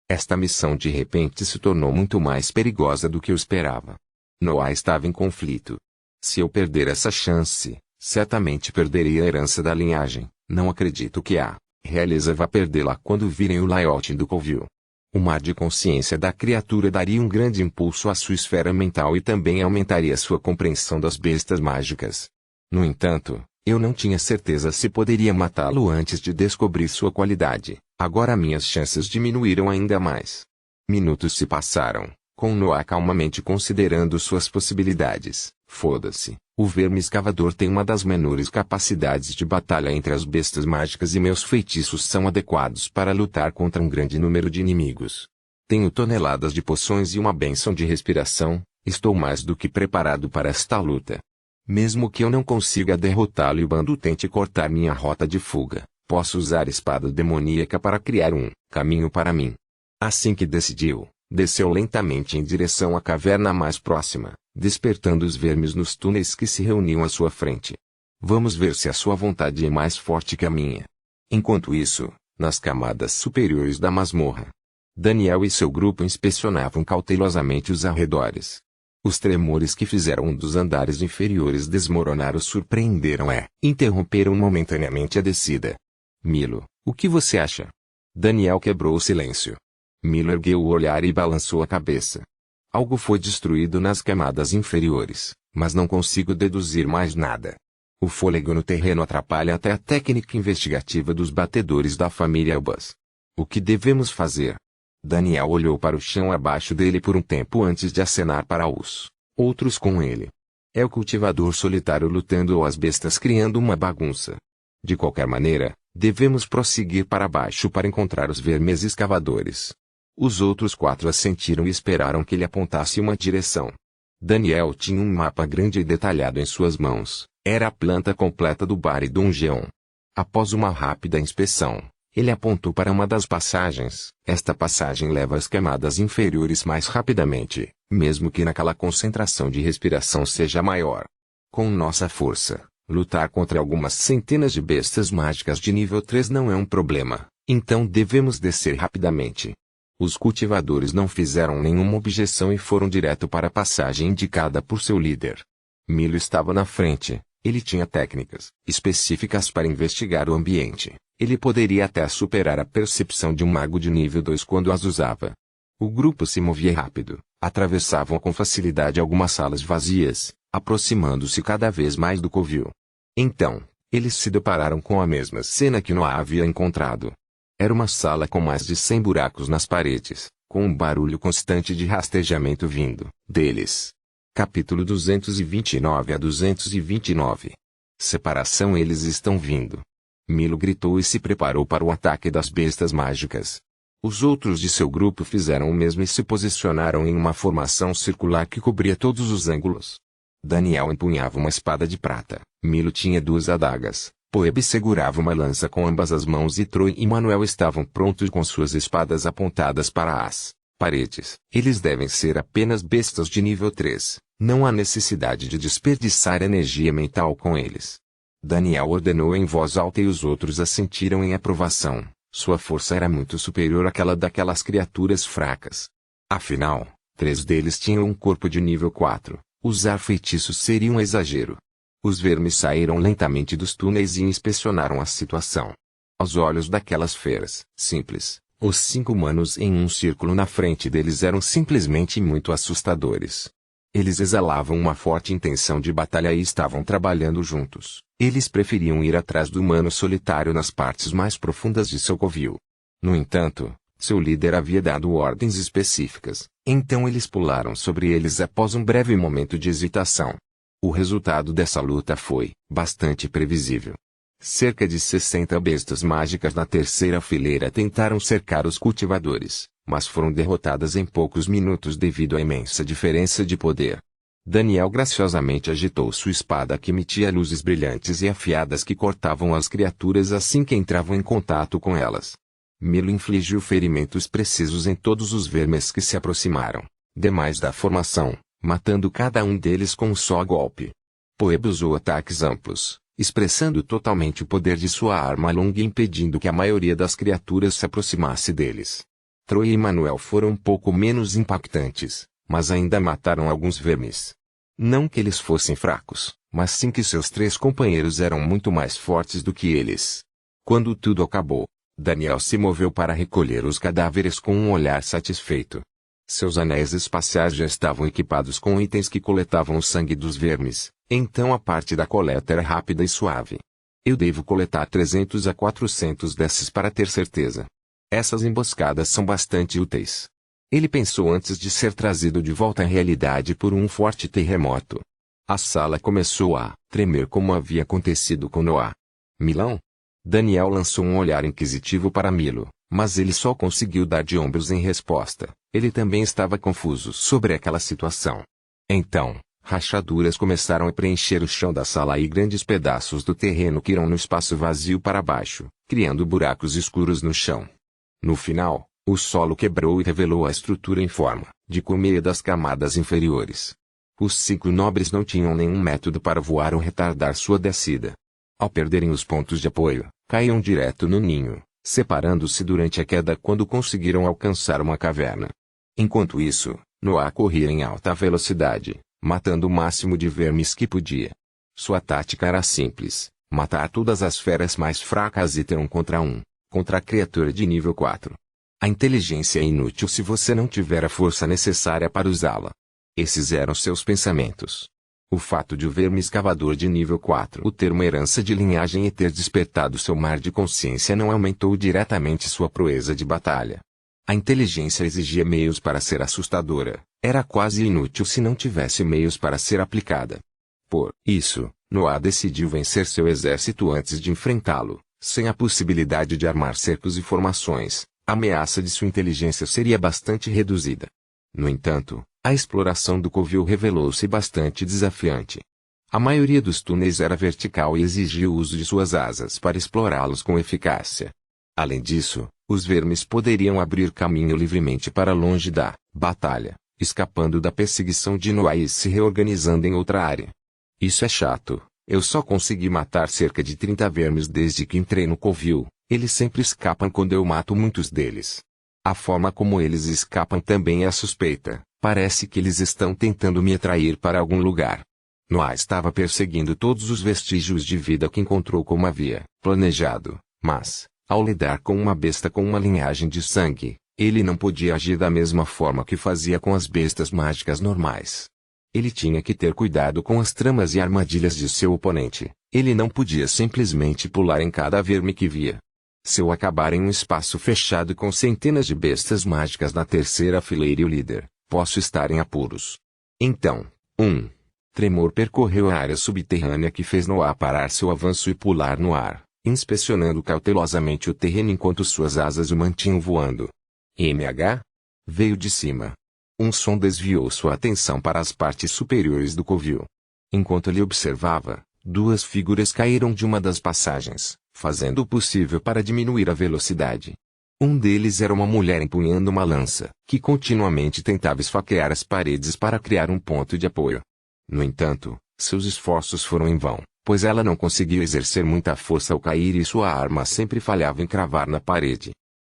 Esta missão de repente se tornou muito mais perigosa do que eu esperava. Noah estava em conflito. Se eu perder essa chance, certamente perderia a herança da linhagem. Não acredito que a realeza vá perdê-la quando virem o layout do covil. O mar de consciência da criatura daria um grande impulso à sua esfera mental e também aumentaria sua compreensão das bestas mágicas. No entanto, eu não tinha certeza se poderia matá-lo antes de descobrir sua qualidade. Agora minhas chances diminuíram ainda mais. Minutos se passaram, com Noah calmamente considerando suas possibilidades. Foda-se, o verme escavador tem uma das menores capacidades de batalha entre as bestas mágicas e meus feitiços são adequados para lutar contra um grande número de inimigos. Tenho toneladas de poções e uma bênção de respiração, estou mais do que preparado para esta luta. Mesmo que eu não consiga derrotá-lo e o bando tente cortar minha rota de fuga, posso usar a espada demoníaca para criar um caminho para mim. Assim que decidiu, desceu lentamente em direção à caverna mais próxima, despertando os vermes nos túneis que se reuniam à sua frente. Vamos ver se a sua vontade é mais forte que a minha. Enquanto isso, nas camadas superiores da masmorra, Daniel e seu grupo inspecionavam cautelosamente os arredores. Os tremores que fizeram um dos andares inferiores desmoronar os surpreenderam interromperam momentaneamente a descida. Milo, o que você acha? Daniel quebrou o silêncio. Milo ergueu o olhar e balançou a cabeça. Algo foi destruído nas camadas inferiores, mas não consigo deduzir mais nada. O fôlego no terreno atrapalha até a técnica investigativa dos batedores da família Elbas. O que devemos fazer? Daniel olhou para o chão abaixo dele por um tempo antes de acenar para os outros com ele. É o cultivador solitário lutando ou as bestas criando uma bagunça. De qualquer maneira, devemos prosseguir para baixo para encontrar os vermes escavadores. Os outros 4 assentiram e esperaram que ele apontasse uma direção. Daniel tinha um mapa grande e detalhado em suas mãos. Era a planta completa do Bar e Dungeon. Após uma rápida inspeção, ele apontou para uma das passagens. Esta passagem leva às camadas inferiores mais rapidamente, mesmo que naquela concentração de respiração seja maior. Com nossa força, lutar contra algumas centenas de bestas mágicas de nível 3 não é um problema, então devemos descer rapidamente. Os cultivadores não fizeram nenhuma objeção e foram direto para a passagem indicada por seu líder. Milo estava na frente. Ele tinha técnicas específicas para investigar o ambiente. Ele poderia até superar a percepção de um mago de nível 2 quando as usava. O grupo se movia rápido, atravessavam com facilidade algumas salas vazias, aproximando-se cada vez mais do covil. Então, eles se depararam com a mesma cena que Noah havia encontrado. Era uma sala com mais de 100 buracos nas paredes, com um barulho constante de rastejamento vindo deles. Capítulo 229 a 229. Separação. Eles estão vindo. Milo gritou e se preparou para o ataque das bestas mágicas. Os outros de seu grupo fizeram o mesmo e se posicionaram em uma formação circular que cobria todos os ângulos. Daniel empunhava uma espada de prata, Milo tinha 2 adagas, Poebe segurava uma lança com ambas as mãos e Troy e Manuel estavam prontos com suas espadas apontadas para as paredes. Eles devem ser apenas bestas de nível 3, não há necessidade de desperdiçar energia mental com eles. Daniel ordenou em voz alta e os outros assentiram em aprovação. Sua força era muito superior àquela daquelas criaturas fracas. Afinal, 3 deles tinham um corpo de nível 4, usar feitiços seria um exagero. Os vermes saíram lentamente dos túneis e inspecionaram a situação. Aos olhos daquelas feras simples, os 5 humanos em um círculo na frente deles eram simplesmente muito assustadores. Eles exalavam uma forte intenção de batalha e estavam trabalhando juntos. Eles preferiam ir atrás do humano solitário nas partes mais profundas de seu covil. No entanto, seu líder havia dado ordens específicas, então eles pularam sobre eles após um breve momento de hesitação. O resultado dessa luta foi bastante previsível. Cerca de 60 bestas mágicas na terceira fileira tentaram cercar os cultivadores, mas foram derrotadas em poucos minutos devido à imensa diferença de poder. Daniel graciosamente agitou sua espada que emitia luzes brilhantes e afiadas que cortavam as criaturas assim que entravam em contato com elas. Milo infligiu ferimentos precisos em todos os vermes que se aproximaram, demais da formação, matando cada um deles com um só golpe. Poebe usou ataques amplos, expressando totalmente o poder de sua arma longa e impedindo que a maioria das criaturas se aproximasse deles. Troy e Manuel foram um pouco menos impactantes, mas ainda mataram alguns vermes. Não que eles fossem fracos, mas sim que seus 3 companheiros eram muito mais fortes do que eles. Quando tudo acabou, Daniel se moveu para recolher os cadáveres com um olhar satisfeito. Seus anéis espaciais já estavam equipados com itens que coletavam o sangue dos vermes, então a parte da coleta era rápida e suave. Eu devo coletar 300 a 400 desses para ter certeza. Essas emboscadas são bastante úteis. Ele pensou antes de ser trazido de volta à realidade por um forte terremoto. A sala começou a tremer como havia acontecido com Noah. Milão? Daniel lançou um olhar inquisitivo para Milo, mas ele só conseguiu dar de ombros em resposta. Ele também estava confuso sobre aquela situação. Então, rachaduras começaram a preencher o chão da sala e grandes pedaços do terreno caíram no espaço vazio para baixo, criando buracos escuros no chão. No final, o solo quebrou e revelou a estrutura em forma de colmeia das camadas inferiores. Os 5 nobres não tinham nenhum método para voar ou retardar sua descida. Ao perderem os pontos de apoio, caíam direto no ninho, separando-se durante a queda quando conseguiram alcançar uma caverna. Enquanto isso, Noah corria em alta velocidade, matando o máximo de vermes que podia. Sua tática era simples: matar todas as feras mais fracas e ter 1 contra 1, contra a criatura de nível 4. A inteligência é inútil se você não tiver a força necessária para usá-la. Esses eram seus pensamentos. O fato de o verme escavador de nível 4 ter uma herança de linhagem e ter despertado seu mar de consciência não aumentou diretamente sua proeza de batalha. A inteligência exigia meios para ser assustadora, era quase inútil se não tivesse meios para ser aplicada. Por isso, Noah decidiu vencer seu exército antes de enfrentá-lo, sem a possibilidade de armar cercos e formações. A ameaça de sua inteligência seria bastante reduzida. No entanto, a exploração do covil revelou-se bastante desafiante. A maioria dos túneis era vertical e exigia o uso de suas asas para explorá-los com eficácia. Além disso, os vermes poderiam abrir caminho livremente para longe da batalha, escapando da perseguição de Noah e se reorganizando em outra área. Isso é chato. Eu só consegui matar cerca de 30 vermes desde que entrei no covil. Eles sempre escapam quando eu mato muitos deles. A forma como eles escapam também é suspeita. Parece que eles estão tentando me atrair para algum lugar. Noah estava perseguindo todos os vestígios de vida que encontrou como havia planejado, mas, ao lidar com uma besta com uma linhagem de sangue, ele não podia agir da mesma forma que fazia com as bestas mágicas normais. Ele tinha que ter cuidado com as tramas e armadilhas de seu oponente. Ele não podia simplesmente pular em cada verme que via. Se eu acabar em um espaço fechado com centenas de bestas mágicas na terceira fileira e o líder, posso estar em apuros. Então, tremor percorreu a área subterrânea que fez Noah parar seu avanço e pular no ar, inspecionando cautelosamente o terreno enquanto suas asas o mantinham voando. MH? Veio de cima. Um som desviou sua atenção para as partes superiores do covil. Enquanto ele observava, duas figuras caíram de uma das passagens, fazendo o possível para diminuir a velocidade. Um deles era uma mulher empunhando uma lança, que continuamente tentava esfaquear as paredes para criar um ponto de apoio. No entanto, seus esforços foram em vão, pois ela não conseguiu exercer muita força ao cair e sua arma sempre falhava em cravar na parede.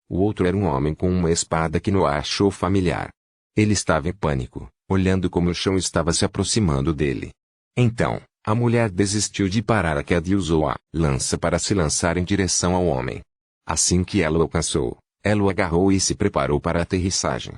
O outro era um homem com uma espada que Noah achou familiar. Ele estava em pânico, olhando como o chão estava se aproximando dele. Então, a mulher desistiu de parar a queda e usou a lança para se lançar em direção ao homem. Assim que ela o alcançou, ela o agarrou e se preparou para a aterrissagem.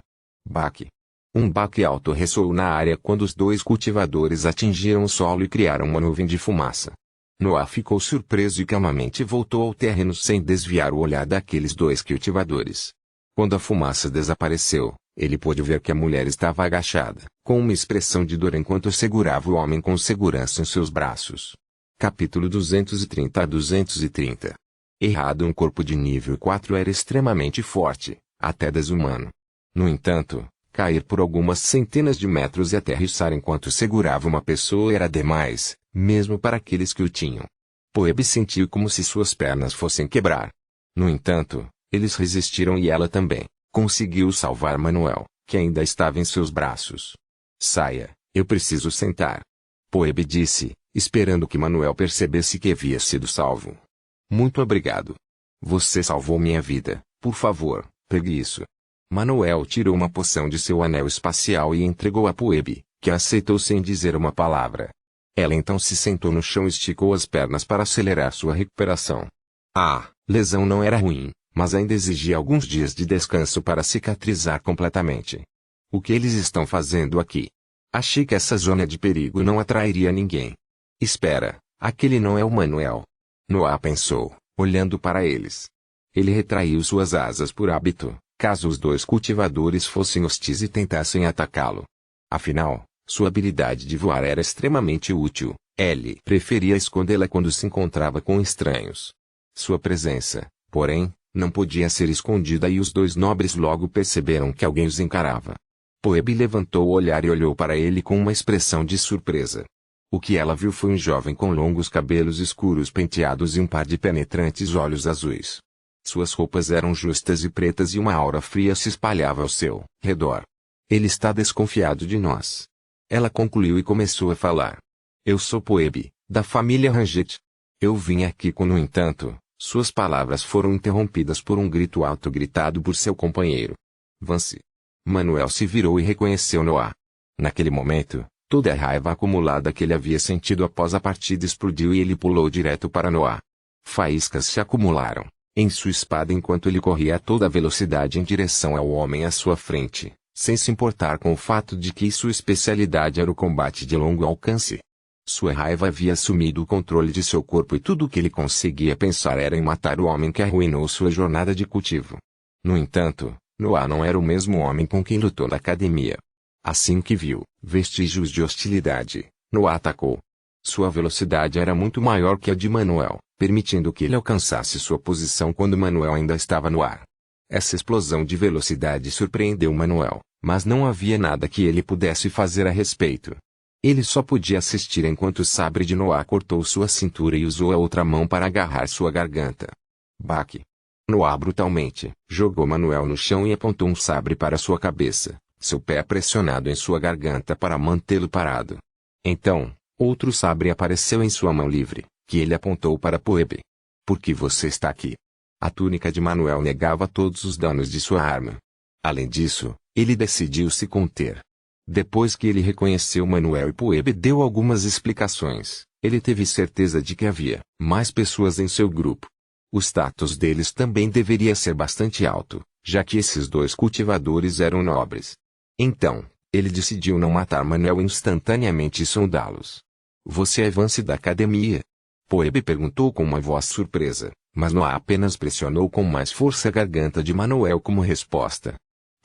Baque. Um baque alto ressoou na área quando os dois cultivadores atingiram o solo e criaram uma nuvem de fumaça. Noah ficou surpreso e calmamente voltou ao terreno sem desviar o olhar daqueles dois cultivadores. Quando a fumaça desapareceu, ele pôde ver que a mulher estava agachada, com uma expressão de dor enquanto segurava o homem com segurança em seus braços. Capítulo 230 a 230. Errado. Um corpo de nível 4 era extremamente forte, até desumano. No entanto, cair por algumas centenas de metros e aterrissar enquanto segurava uma pessoa era demais, mesmo para aqueles que o tinham. Phoebe sentiu como se suas pernas fossem quebrar. No entanto, eles resistiram e ela também. Conseguiu salvar Manuel, que ainda estava em seus braços. Saia, eu preciso sentar. Phoebe disse, esperando que Manuel percebesse que havia sido salvo. Muito obrigado. Você salvou minha vida, por favor, pegue isso. Manuel tirou uma poção de seu anel espacial e entregou a Phoebe, que aceitou sem dizer uma palavra. Ela então se sentou no chão e esticou as pernas para acelerar sua recuperação. A lesão não era ruim, mas ainda exigia alguns dias de descanso para cicatrizar completamente. O que eles estão fazendo aqui? Achei que essa zona de perigo não atrairia ninguém. Espera, aquele não é o Manuel. Noah pensou, olhando para eles. Ele retraiu suas asas por hábito, caso os dois cultivadores fossem hostis e tentassem atacá-lo. Afinal, sua habilidade de voar era extremamente útil. Ele preferia escondê-la quando se encontrava com estranhos. Sua presença, porém, não podia ser escondida e os dois nobres logo perceberam que alguém os encarava. Phoebe levantou o olhar e olhou para ele com uma expressão de surpresa. O que ela viu foi um jovem com longos cabelos escuros penteados e um par de penetrantes olhos azuis. Suas roupas eram justas e pretas e uma aura fria se espalhava ao seu redor. Ele está desconfiado de nós. Ela concluiu e começou a falar. Eu sou Phoebe, da família Ranget. Eu vim aqui no entanto, suas palavras foram interrompidas por um grito alto gritado por seu companheiro. Vance. Manuel se virou e reconheceu Noah. Naquele momento, toda a raiva acumulada que ele havia sentido após a partida explodiu e ele pulou direto para Noah. Faíscas se acumularam. em sua espada enquanto ele corria a toda velocidade em direção ao homem à sua frente, sem se importar com o fato de que sua especialidade era o combate de longo alcance. Sua raiva havia assumido o controle de seu corpo e tudo o que ele conseguia pensar era em matar o homem que arruinou sua jornada de cultivo. No entanto, Noah não era o mesmo homem com quem lutou na academia. Assim que viu vestígios de hostilidade, Noah atacou. Sua velocidade era muito maior que a de Manuel, permitindo que ele alcançasse sua posição quando Manuel ainda estava no ar. Essa explosão de velocidade surpreendeu Manuel, mas não havia nada que ele pudesse fazer a respeito. Ele só podia assistir enquanto o sabre de Noah cortou sua cintura e usou a outra mão para agarrar sua garganta. Baque! Noah brutalmente jogou Manuel no chão e apontou um sabre para sua cabeça, seu pé pressionado em sua garganta para mantê-lo parado. Então, outro sabre apareceu em sua mão livre, que ele apontou para Phoebe. Por que você está aqui? A túnica de Manuel negava todos os danos de sua arma. Além disso, ele decidiu se conter. Depois que ele reconheceu Manuel e Phoebe deu algumas explicações, ele teve certeza de que havia mais pessoas em seu grupo. O status deles também deveria ser bastante alto, já que esses dois cultivadores eram nobres. Então, ele decidiu não matar Manuel instantaneamente e sondá-los. Você é Vance da academia? Phoebe perguntou com uma voz surpresa, mas Noah apenas pressionou com mais força a garganta de Manuel como resposta.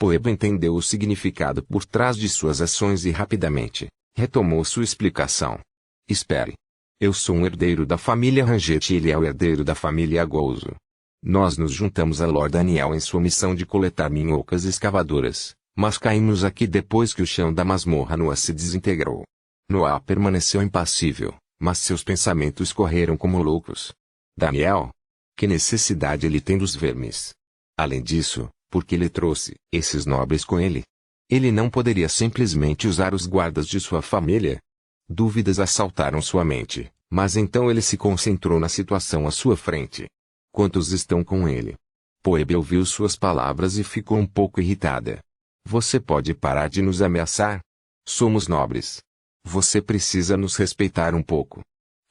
Phoebe entendeu o significado por trás de suas ações e rapidamente retomou sua explicação. Espere. Eu sou um herdeiro da família Ranget e ele é o herdeiro da família Gouzo. Nós nos juntamos a Lord Daniel em sua missão de coletar minhocas escavadoras, mas caímos aqui depois que o chão da masmorra Noah se desintegrou. Noah permaneceu impassível, mas seus pensamentos correram como loucos. Daniel? Que necessidade ele tem dos vermes? Além disso, por que ele trouxe esses nobres com ele? Ele não poderia simplesmente usar os guardas de sua família? Dúvidas assaltaram sua mente, mas então ele se concentrou na situação à sua frente. Quantos estão com ele? Phoebe ouviu suas palavras e ficou um pouco irritada. Você pode parar de nos ameaçar? Somos nobres. Você precisa nos respeitar um pouco.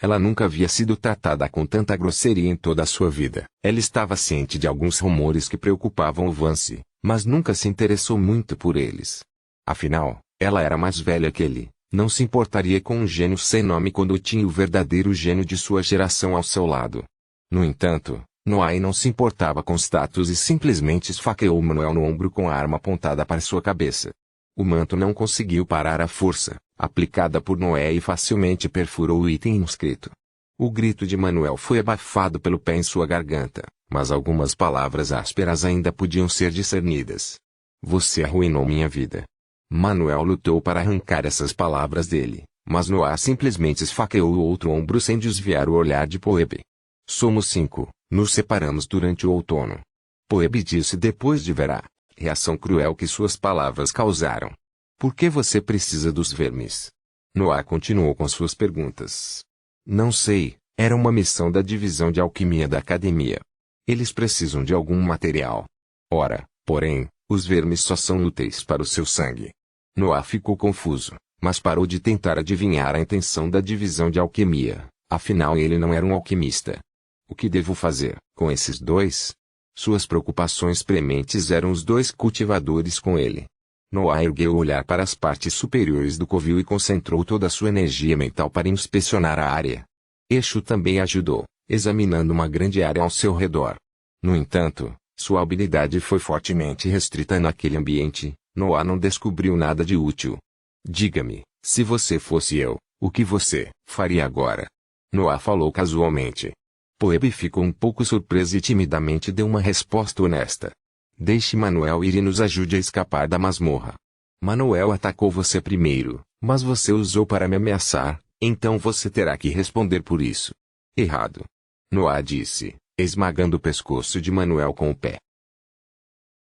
Ela nunca havia sido tratada com tanta grosseria em toda a sua vida. Ela estava ciente de alguns rumores que preocupavam o Vance, mas nunca se interessou muito por eles. Afinal, ela era mais velha que ele, não se importaria com um gênio sem nome quando tinha o verdadeiro gênio de sua geração ao seu lado. No entanto, Noah não se importava com status e simplesmente esfaqueou Manuel no ombro com a arma apontada para sua cabeça. O manto não conseguiu parar a força aplicada por Noé e facilmente perfurou o item inscrito. O grito de Manuel foi abafado pelo pé em sua garganta, mas algumas palavras ásperas ainda podiam ser discernidas. Você arruinou minha vida. Manuel lutou para arrancar essas palavras dele, mas Noah simplesmente esfaqueou o outro ombro sem desviar o olhar de Phoebe. Somos 5, nos separamos durante o outono. Phoebe disse depois de ver a reação cruel que suas palavras causaram. Por que você precisa dos vermes? Noah continuou com suas perguntas. Não sei, era uma missão da divisão de alquimia da academia. Eles precisam de algum material. Ora, porém, os vermes só são úteis para o seu sangue. Noah ficou confuso, mas parou de tentar adivinhar a intenção da divisão de alquimia, afinal ele não era um alquimista. O que devo fazer com esses dois? Suas preocupações prementes eram os dois cultivadores com ele. Noah ergueu o olhar para as partes superiores do covil e concentrou toda a sua energia mental para inspecionar a área. Exu também ajudou, examinando uma grande área ao seu redor. No entanto, sua habilidade foi fortemente restrita naquele ambiente. Noah não descobriu nada de útil. Diga-me, se você fosse eu, o que você faria agora? Noah falou casualmente. Phoebe ficou um pouco surpresa e timidamente deu uma resposta honesta. Deixe Manuel ir e nos ajude a escapar da masmorra. Manuel atacou você primeiro, mas você usou para me ameaçar, então você terá que responder por isso. Errado. Noah disse, esmagando o pescoço de Manuel com o pé.